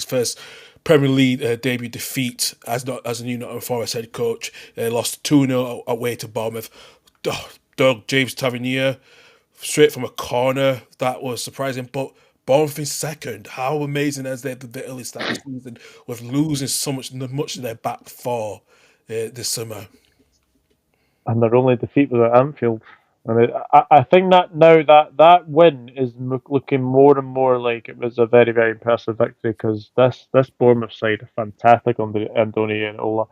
first Premier League debut defeat as a new Nottingham Forest head coach. They lost 2-0 away to Bournemouth. Doug James Tavernier straight from a corner. That was surprising, but Bournemouth in second. How amazing is that the early start of the season with losing so much of their back four this summer. And their only defeat was at Anfield. And I think that now that win is looking more and more like it was a very, very impressive victory because this Bournemouth side are fantastic under Andoni and Ola.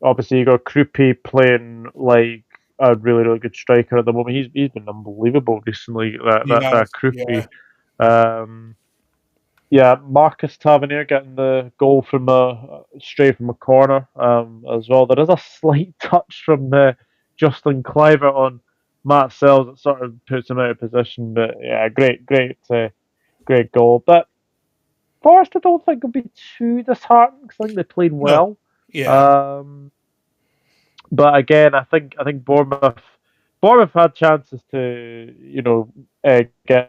Obviously, you got Krupi playing like a really, really good striker at the moment. He's been unbelievable recently. That Yeah. Krupi. Um, Yeah, Marcus Tavernier getting the goal from straight from a corner as well. There is a slight touch from Justin Cliver on Matt Sells that sort of puts him out of position. But yeah, great goal. But Forest, I don't think will be too disheartened because I think they played No. well. Yeah. Um, but again, I think Bournemouth had chances to get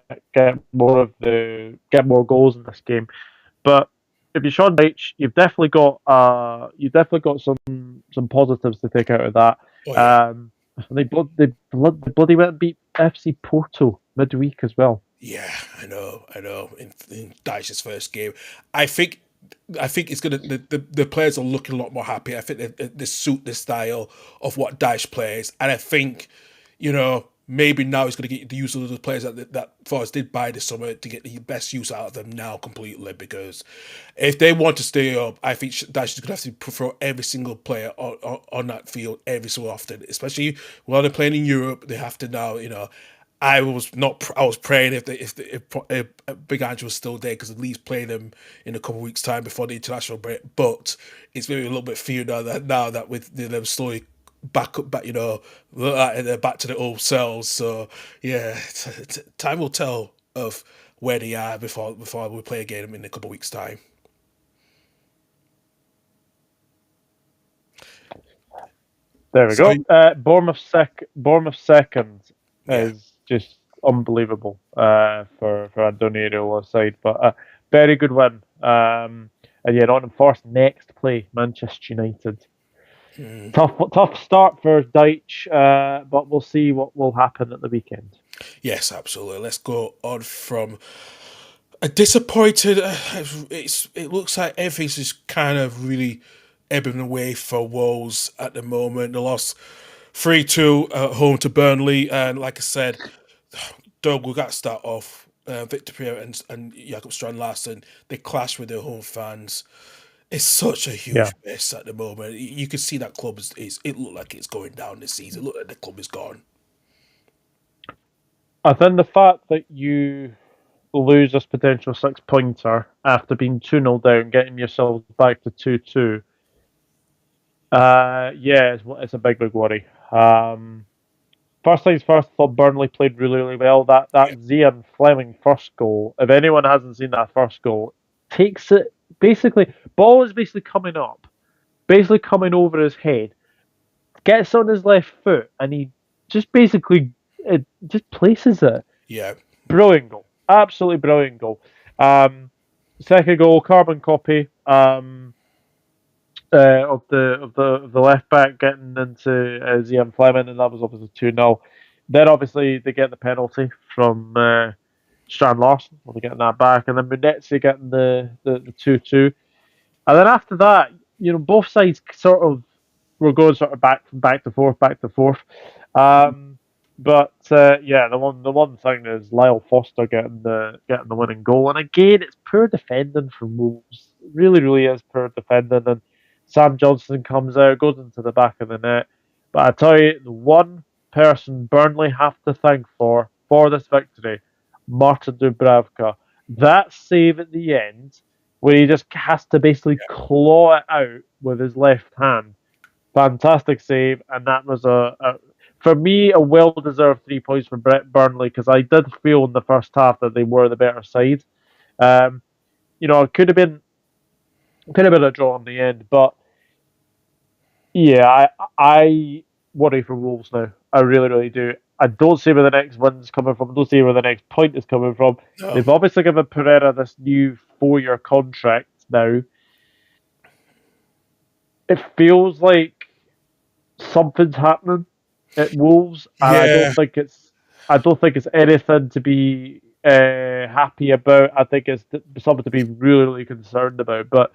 more goals in this game. But if you're Sean Dyche, you've definitely got some positives to take out of that. Oh yeah. They bloody went and beat FC Porto midweek as well. Yeah, I know. In Dyche's first game, I think, it's gonna the players are looking a lot more happy. I think they suit the style of what Dyche plays, and I think, maybe now he's gonna get the use of the players that Forest did buy this summer to get the best use out of them now completely. Because if they want to stay up, I think Dyche is gonna have to prefer every single player on that field every so often, especially while they're playing in Europe. They have to now, I was not. I was praying if Big Ange was still there, because at least play them in a couple of weeks' time before the international break. But it's maybe a little bit fear now that with them slowly back, they're back to the old selves. So yeah, time will tell of where they are before we play again in a couple of weeks' time. There we So go. Bournemouth second yeah, is just unbelievable for Andoni Iraola's side, but a very good win. And yeah, Nottingham Forest next play Manchester United. Tough start for Dyche, but we'll see what will happen at the weekend. yes, absolutely. Let's go on from a disappointed. It looks like everything's just kind of really ebbing away for Wolves at the moment. They lost 3-2 at home to Burnley, and like I said, Doug, we got to start off. Victor Pierre and Jakob Strand Larsen, they clash with their home fans. It's such a Yeah, huge mess at the moment. You can see that club is it looked like it's going down this season. It looked like the club is gone. I think the fact that you lose this potential 6-pointer after being 2-0 down, getting yourselves back to 2-2, yeah, it's a big, big worry. First things first, I thought Burnley played really, really well. That Yeah, Zian Fleming first goal, if anyone hasn't seen that first goal, takes it, basically, ball is basically coming up, basically coming over his head, gets on his left foot, and he just basically just places it. yeah, Brilliant goal. Absolutely brilliant goal. Um, Second goal, carbon copy. Of the left back getting into Zian Fleming, and that was obviously 2-0. Then obviously they get the penalty from Strand Larson, well, they're getting that back, and then Munetsi getting the 2-2. And then after that, both sides sort of were going sort of back to forth, back to forth. But yeah, the one thing is Lyle Foster getting the winning goal, and again it's poor defending from Wolves. It really, really is poor defending, and Sam Johnson comes out, goes into the back of the net. But I tell you, the one person Burnley have to thank for this victory, Martin Dubravka. That save at the end, where he just has to basically claw it out with his left hand. Fantastic save, and that was for me a well-deserved 3 points for Burnley, because I did feel in the first half that they were the better side. Um, it could have been a draw in the end, but yeah, I worry for Wolves now. I really, really do. I don't see where the next win's coming from. I don't see where the next point is coming from. no, They've obviously given Pereira this new 4-year contract now. It feels like something's happening at Wolves, and I yeah. don't think it's anything to be happy about. I think it's something to be really, really concerned about. But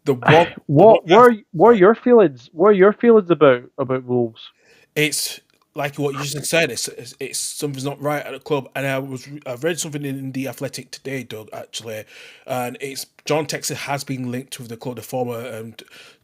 The one, the one. what were Sorry. your feelings? What are your feelings about Wolves? It's like what you just said. It's something's not right at the club, and I read something in the Athletic today, Doug, actually, and it's John Textor has been linked with the club, the former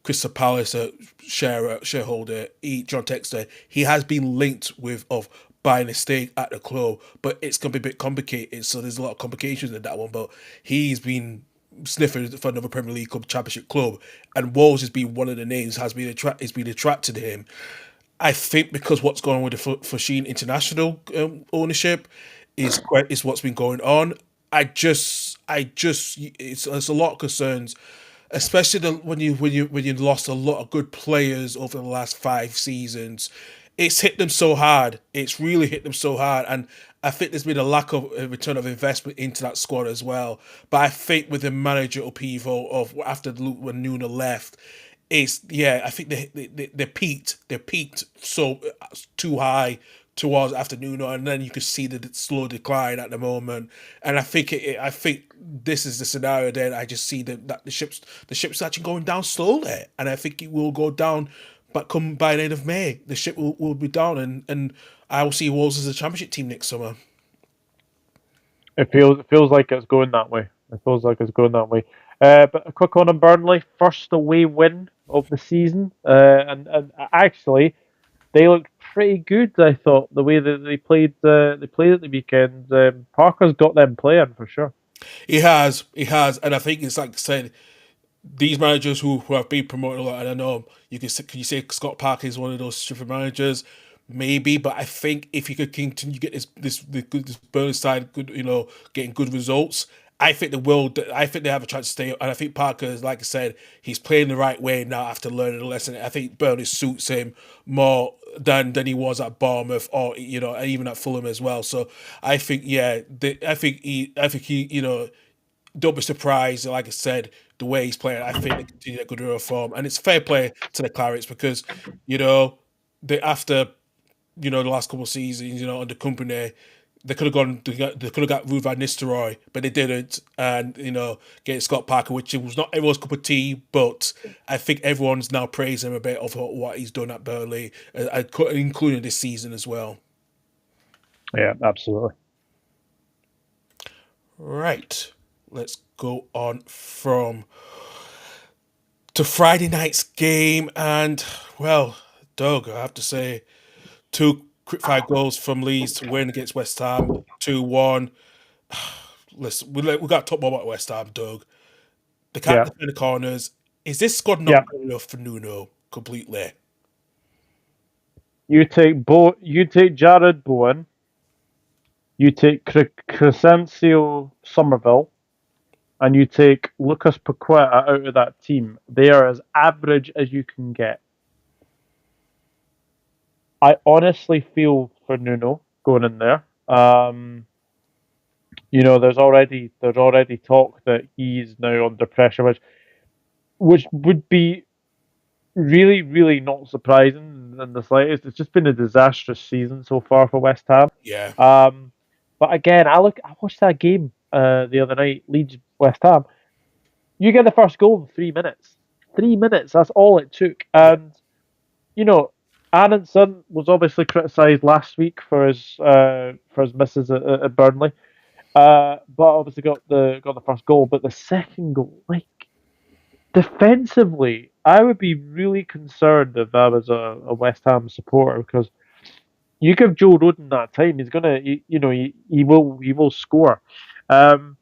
Crystal Palace shareholder, John Textor. He has been linked with of buying a stake at the club, but it's gonna be a bit complicated. So there's a lot of complications in that one. But he's been sniffing for another Premier League club, Championship club, and Wolves has been one of the names has been attracted to him. I think because what's going on with the Fashine International ownership is what's been going on. It's a lot of concerns, especially when you lost a lot of good players over the last 5 seasons. It's hit them so hard. It's really hit them so hard, and I think there's been a lack of a return of investment into that squad as well. But I think with the manager upheaval of after when Nuna left, it's yeah. I think they peaked so too high towards after Nuno, and then you could see the slow decline at the moment. And I think this is the scenario. Then I just see that the ship's actually going down slowly, and I think it will go down. But come by the end of May, the ship will be down, and I will see Wolves as a championship team next summer. It feels like it's going that way. It feels like it's going that way. But a quick one on Burnley, first away win of the season, and actually they looked pretty good. I thought the way that they played at the weekend. Parker's got them playing for sure. He has, and I think it's like I said, these managers who have been promoted a lot, and I know can you say Scott Parker is one of those super managers, maybe, but I think if he could continue to get this Burnley side good, getting good results, I think they will. I think they have a chance to stay up, and I think Parker, like I said, he's playing the right way now after learning a lesson. I think Burnley suits him more than he was at Bournemouth or even at Fulham as well. So I think yeah, I think he don't be surprised. Like I said, the way he's playing, I think they continue that good run of form, and it's fair play to the Clarets because you know they after the last couple of seasons, under company, they could have gone. They could have got Ruud van Nistelrooy, but they didn't, and getting Scott Parker, which was not everyone's cup of tea, but I think everyone's now praising him a bit of what he's done at Burnley, including this season as well. Yeah, absolutely. Right, let's go on from to Friday night's game, and well, Doug, I have to say, two quick fire goals from Leeds to win against West Ham, 2-1. Listen, we got top ball at West Ham, Doug. They can't Yeah, defend the corners. Is this squad yeah. not good enough for Nuno completely? You take Jared Bowen. You take Crescencio Somerville, and you take Lucas Paqueta out of that team. They are as average as you can get. I honestly feel for Nuno going in there. There's already talk that he's now under pressure, which would be really, really not surprising in the slightest. It's just been a disastrous season so far for West Ham. Yeah, Um, but again, I watched that game the other night, Leeds West Ham. You get the first goal in 3 minutes. 3 minutes. That's all it took. yeah, And you know, Aronson was obviously criticised last week for his misses at Burnley. But obviously got the first goal. But the second goal, like defensively, I would be really concerned if I was a West Ham supporter because you give Joe Rodon that time, he's gonna, he will score. Um,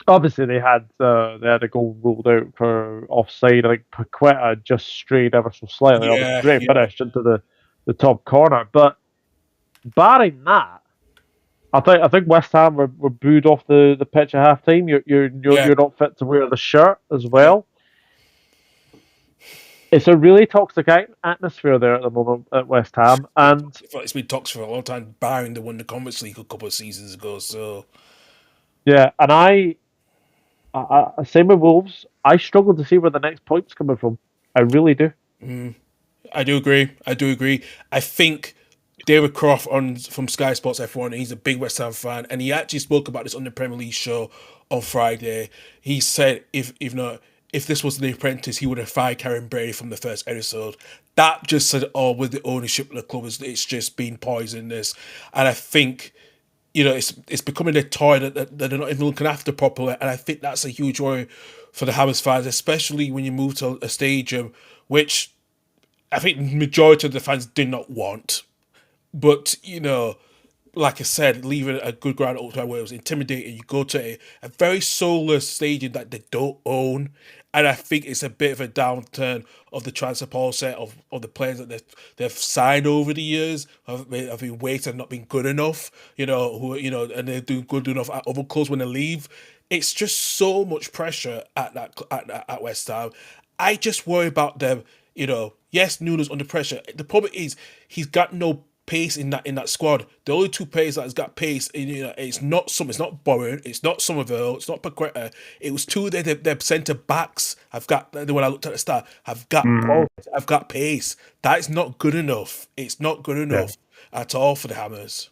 Obviously they had a goal ruled out for offside. I think Paqueta just strayed ever so slightly. Obviously, yeah, great yeah, finish into the top corner. But barring that, I think West Ham were booed off the pitch at half time. yeah, You're not fit to wear the shirt as yeah. well. It's a really toxic atmosphere there at the moment at West Ham, and It's been toxic for a long time, barring they won the Conference League a couple of seasons ago. So yeah, and same with Wolves. I struggle to see where the next point's coming from. I really do. I do agree. I do agree. I think David Croft on from Sky Sports F1, he's a big West Ham fan, and he actually spoke about this on the Premier League show on Friday. He said if this was The Apprentice, he would have fired Karen Brady from the first episode. That just said, "Oh, with the ownership of the club, it's just been poisonous." And I think it's becoming a toy that they're not even looking after properly, and I think that's a huge worry for the Hammers fans, especially when you move to a stadium which I think the majority of the fans did not want. But like I said, leaving a good ground up to where it was intimidating. You go to a very soulless stadium that they don't own, and I think it's a bit of a downturn of the transfer policy of the players that they've signed over the years. Have been waiting and not been good enough. And they're doing good enough at other clubs when they leave. It's just so much pressure at West Ham. I just worry about them. Yes, Nuno's under pressure. The problem is he's got no pace in that squad. The only two players that has got pace, it's not Bowen, it's not Somerville, it's not Paqueta. It was two their centre backs. I've got when I looked at the start, Mhm. I've got pace. That is not good enough. It's not good Yeah. enough at all for the Hammers.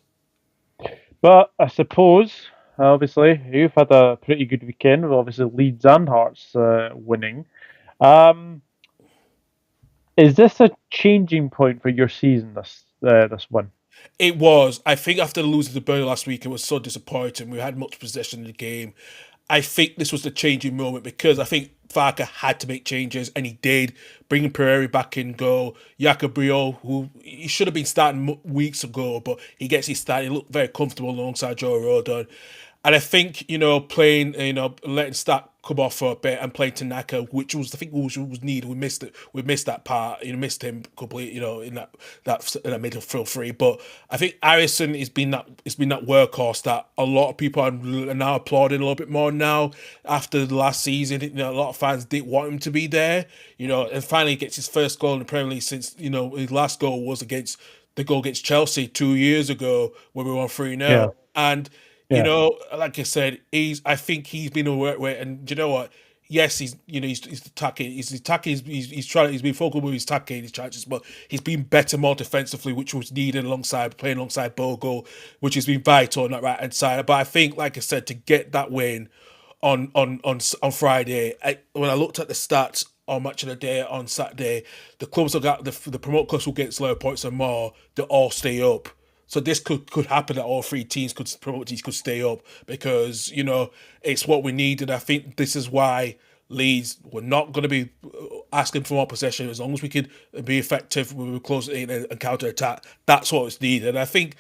But I suppose, obviously, you've had a pretty good weekend with obviously Leeds and Hearts winning. Um, is this a changing point for your season? This win? It was. I think after losing to Burnley last week, it was so disappointing. We had much possession in the game. I think this was the changing moment because I think Farker had to make changes, and he did. Bringing Pereira back in goal, Jacobrio, who he should have been starting weeks ago, but he gets his start. He looked very comfortable alongside Joe Rodon. And I think, playing, letting Stack come off for a bit and playing Tanaka, which was, I think, was needed. We missed it. We missed that part. Missed him completely, in that midfield three. But I think Harrison has been that workhorse that a lot of people are now applauding a little bit more now after the last season. A lot of fans didn't want him to be there, and finally gets his first goal in the Premier League since, his last goal was against the goal against Chelsea 2 years ago when we won 3-0. Yeah, And yeah, like I said, I think he's been a work rate, and you know what? Yes, he's attacking. He's been focal with his attacking, his chances, but he's been better more defensively, which was needed playing alongside Bogle, which has been vital on that right hand side. But I think, like I said, to get that win on Friday, when I looked at the stats on Match of the Day on Saturday, the clubs have got the promote clubs who get lower points and more, they all stay up. So this could happen that all three promote teams could stay up because it's what we need, and I think this is why Leeds were not going to be asking for more possession as long as we could be effective when we close it in and counter attack. That's what it's needed, and I think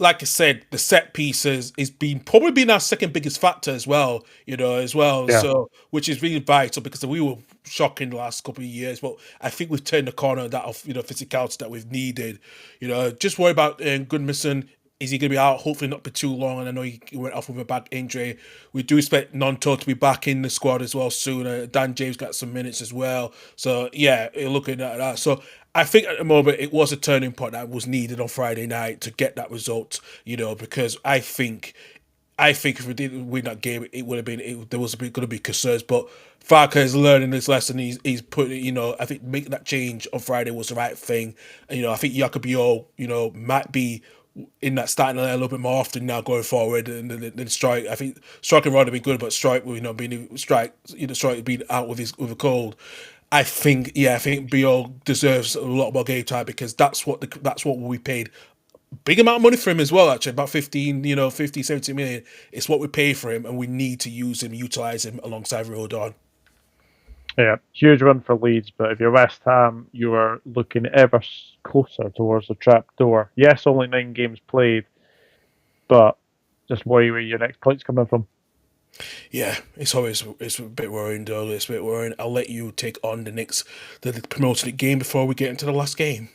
like I said, the set pieces is probably been our second biggest factor as well, as well. Yeah. So, which is really vital because we were shocking the last couple of years, but I think we've turned the corner of that of physicality that we've needed. Just worry about Goodmanson. Is he going to be out? Hopefully not for too long. And I know he went off with a back injury. We do expect Nonto to be back in the squad as well soon. Dan James got some minutes as well. So yeah, looking at that. So I think at the moment it was a turning point that was needed on Friday night to get that result. Because I think if we didn't win that game, it would have been there was going to be concerns. But Farker is learning this lesson. He's put I think making that change on Friday was the right thing. And, I think Jakobio, might be in that starting a little bit more often now going forward, and then Strike. I think Strike and Rod have been good, but Strike, being Strike being out with a cold. I think Bio deserves a lot more game time because that's what we paid big amount of money for him as well, actually, about 50, 70 million. It's what we pay for him, and we need to use him, utilise him alongside Rodon. Yeah, huge win for Leeds, but if you're West Ham, you are looking ever closer towards the trap door. Yes, only 9 games played, but just worry where your next point's coming from. Yeah, it's a bit worrying, though. It's a bit worrying. I'll let you take on the promoted game before we get into the last game.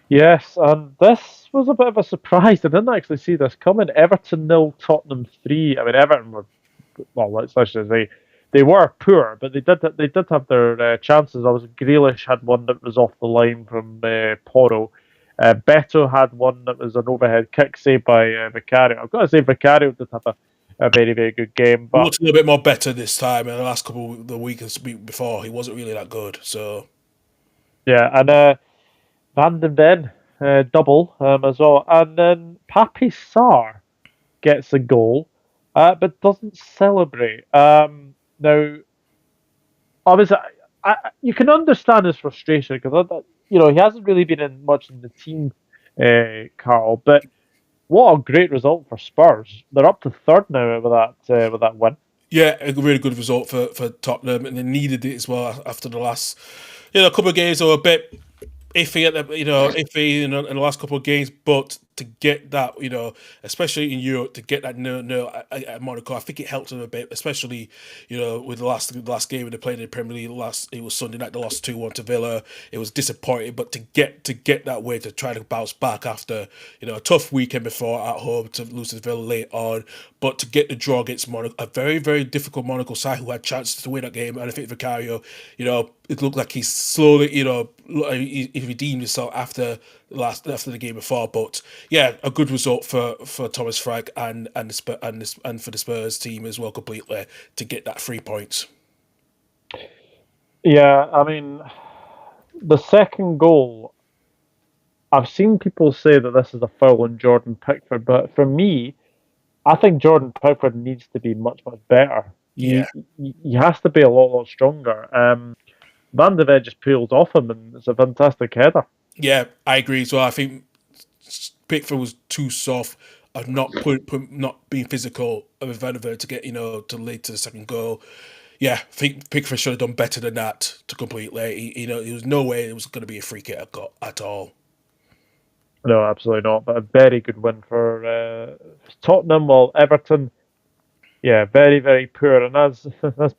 Yes, and this was a bit of a surprise. I didn't actually see this coming. Everton 0, Tottenham 3. I mean, Everton were, well, let's just say they were poor, but they did have their chances. Obviously, Grealish had one that was off the line from Porro. Beto had one that was an overhead kick saved by Vicario. I've got to say, Vicario did have a very, very good game. He But looked a little bit more better this time. In the last couple of the week before, he wasn't really that good. So yeah, and Van den Ven double as well. And then Papi Sarr gets a goal, but doesn't celebrate. Now, obviously, you can understand his frustration because he hasn't really been in much in the team, Karl. But what a great result for Spurs! They're up to third now with that win. yeah, a really good result for Tottenham, and they needed it as well after the last, couple of games. They were a bit iffy in the last couple of games, but to get that, especially in Europe, to get that no at Monaco, I think it helped them a bit, especially with the last game when they played in the Premier League. It was Sunday night, they lost 2-1 to Villa. It was disappointing, but to get that way to try to bounce back after a tough weekend before at home to lose to Villa late on, but to get the draw against Monaco, a very very difficult Monaco side who had chances to win that game, and I think Vicario, it looked like he's slowly, he redeemed himself after the game before. But yeah, a good result for Thomas Frank and for the Spurs team as well, completely, to get that 3 points. Yeah, I mean, the second goal, I've seen people say that this is a foul on Jordan Pickford, but for me, I think Jordan Pickford needs to be much, much better. Yeah. He has to be a lot stronger. Van de Ven just peeled off him, and it's a fantastic header. Yeah, I agree as well. I think Pickford was too soft and not not being physical with Van der Ven to get to lead to the second goal. Yeah, I think Pickford should have done better than that to completely. There was no way it was going to be a free kick at all. No, absolutely not. But a very good win for Tottenham. While Everton, yeah, very, very poor. And as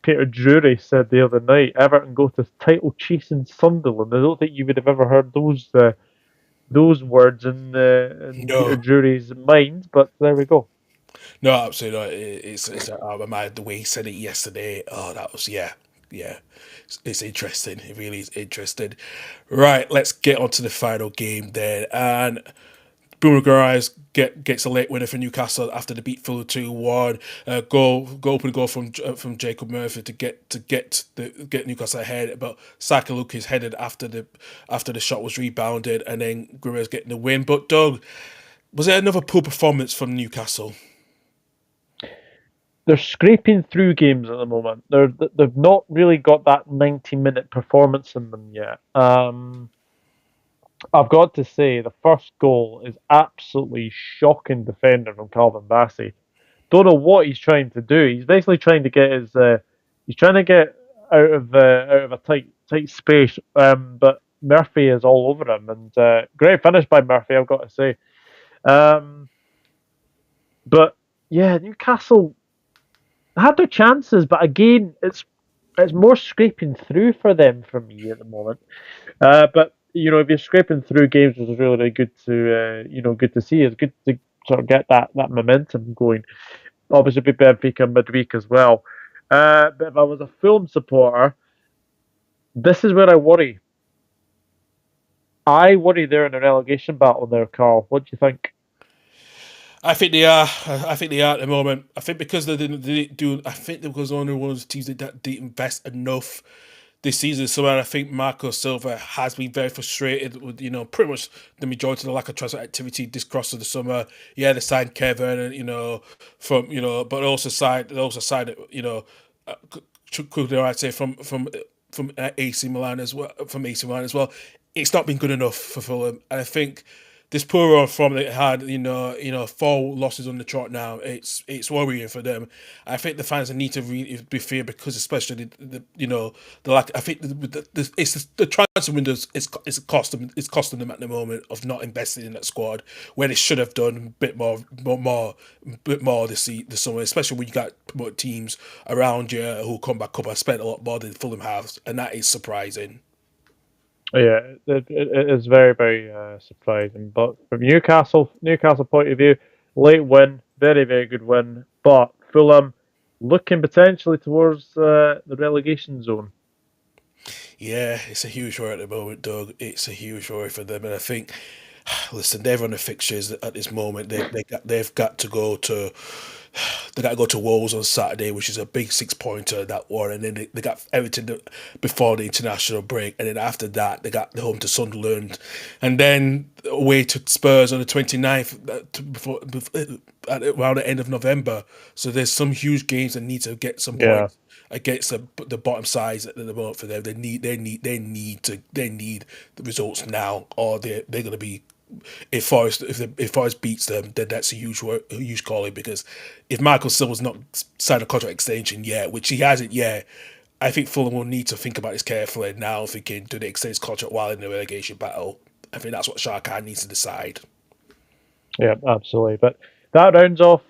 Peter Drury said the other night, Everton go to title chasing Sunderland. I don't think you would have ever heard those words in Peter No, Drury's mind. But there we go. no, absolutely not. It's I admired the way he said it yesterday. Oh, that was yeah. It's interesting. It really is interesting. Right, let's get on to the final game then. And Bruno Guimaraes gets a late winner for Newcastle after they beat Fulham 2-1. Open goal from Jacob Murphy to get Newcastle ahead, but Saka is headed after the shot was rebounded, and then Guimaraes getting the win. But Doug, was it another poor performance from Newcastle? They're scraping through games at the moment. They've not really got that 90-minute performance in them yet. I've got to say, the first goal is absolutely shocking defender from Calvin Bassey. Don't know what he's trying to do. He's basically trying to get he's trying to get out of a tight space. But Murphy is all over him, and great finish by Murphy, I've got to say. But yeah, Newcastle had their chances, but again, it's more scraping through for them for me at the moment. But if you're scraping through games, which is really, really good to good to see. It's good to sort of get that momentum going. Obviously, be Benfica midweek as well. But if I was a Fulham supporter, this is where I worry. I worry they're in a relegation battle there, Karl. What do you think? I think they are. I think they are at the moment. I think because they didn't do. I think because only one of the teams that didn't invest enough this season. So I think Marco Silva has been very frustrated with pretty much the majority of the lack of transfer activity this cross of the summer. Yeah, they signed Kevin, and from but also signed could I say from AC Milan as well. From AC Milan as well. It's not been good enough for Fulham, and I think this poor run form they had, 4 losses on the trot now. It's worrying for them. I think the fans need to really be fair because, especially the lack. I think it's the transfer windows. It's costing them at the moment of not investing in that squad where they should have done a bit more this summer. Especially when you got teams around you who come back up and spend a lot more than Fulham have, and that is surprising. Yeah, it is very, very surprising. But from Newcastle point of view, late win, very, very good win. But Fulham looking potentially towards the relegation zone. Yeah, it's a huge worry at the moment, Doug. It's a huge worry for them, and I think, listen, they're on the fixtures at this moment. They've got to go to Wolves on Saturday, which is a big 6 pointer that one, and then they got everything before the international break, and then after that they got the home to Sunderland, and then away to Spurs on the 29th around the end of November. So there's some huge games that need to get some Yeah, points against the bottom sides at the moment for them. They need the results now, or they're going to be. If Forest beats them, then that's a huge calling, because if Michael Silva's not signed a contract extension yet, which he hasn't yet, I think Fulham will need to think about this carefully now, thinking, do they extend his contract while in the relegation battle? I think that's what Sharkhan needs to decide. yeah, absolutely. But that rounds off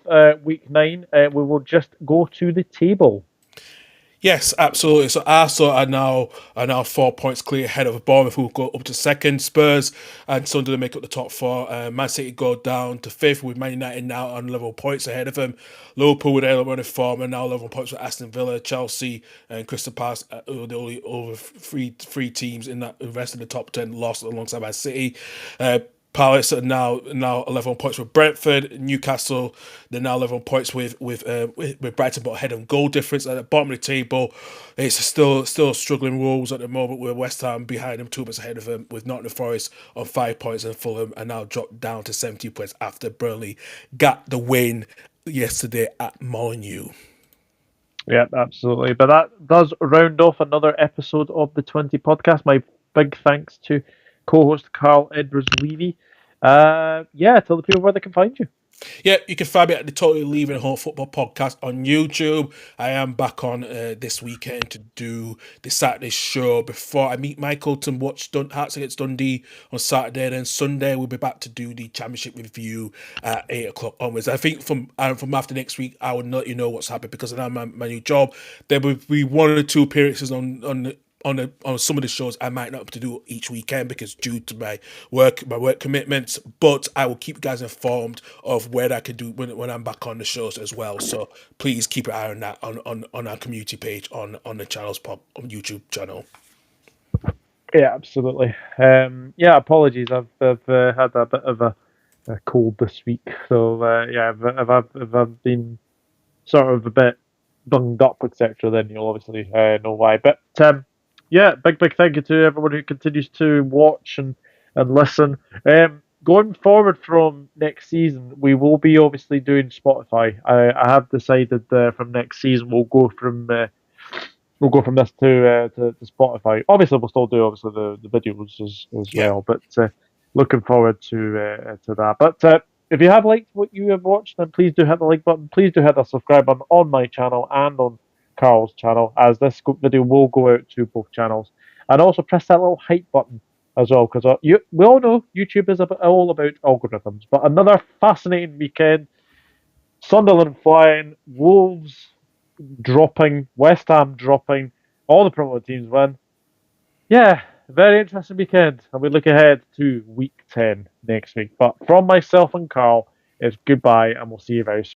week 9. We will just go to the table. Yes, absolutely. So Arsenal are now 4 points clear ahead of Bournemouth, who go up to second. Spurs and Sunderland make up the top four. Man City go down to fifth, with Man United now on level points ahead of them. Liverpool with their running form and now level points with Aston Villa, Chelsea, and Crystal Palace. The only over three teams in that the rest of the top 10 lost alongside Man City. Palace are now 11 points with Brentford. Newcastle, they're now 11 points with Brighton, but ahead of goal difference at the bottom of the table. It's still struggling Wolves at the moment, with West Ham behind them, 2 points ahead of them, with Nottingham Forest on 5 points, and Fulham are now dropped down to 70 points after Burnley got the win yesterday at Molineux. Yeah, absolutely. But that does round off another episode of the 20 podcast. My big thanks to co-host Karl Edwards Levy. Tell the people where they can find you. Yeah, you can find me at the Totally Leaving Home Football Podcast on YouTube. I am back on this weekend to do the Saturday show before I meet Michael to watch Hearts against Dundee on Saturday. Then Sunday we'll be back to do the Championship review at 8 o'clock onwards. I think from after next week I will let you know what's happened, because I know my new job. There will be 1 or 2 appearances on some of the shows I might not have to do each weekend because due to my work commitments, but I will keep you guys informed of where I can do when I'm back on the shows as well. So please keep an eye on that on our community page on the channel's on YouTube channel. Yeah, absolutely. Apologies. I've had a bit of a cold this week, so if I've been sort of a bit bunged up, etc., then you'll obviously know why. But big thank you to everyone who continues to watch and listen. Going forward from next season, we will be obviously doing Spotify. I have decided from next season we'll go from this to Spotify. Obviously, we'll still do the videos as well, but looking forward to that. But if you have liked what you have watched, then please do hit the like button. Please do hit the subscribe button on my channel and on Karl's channel, as this video will go out to both channels. And also press that little hype button as well, because we all know YouTube is all about algorithms. But another fascinating weekend. Sunderland flying, Wolves dropping, West Ham dropping, all the promoted teams win. Yeah, very interesting weekend. And we look ahead to week 10 next week. But from myself and Karl, it's goodbye, and we'll see you very soon.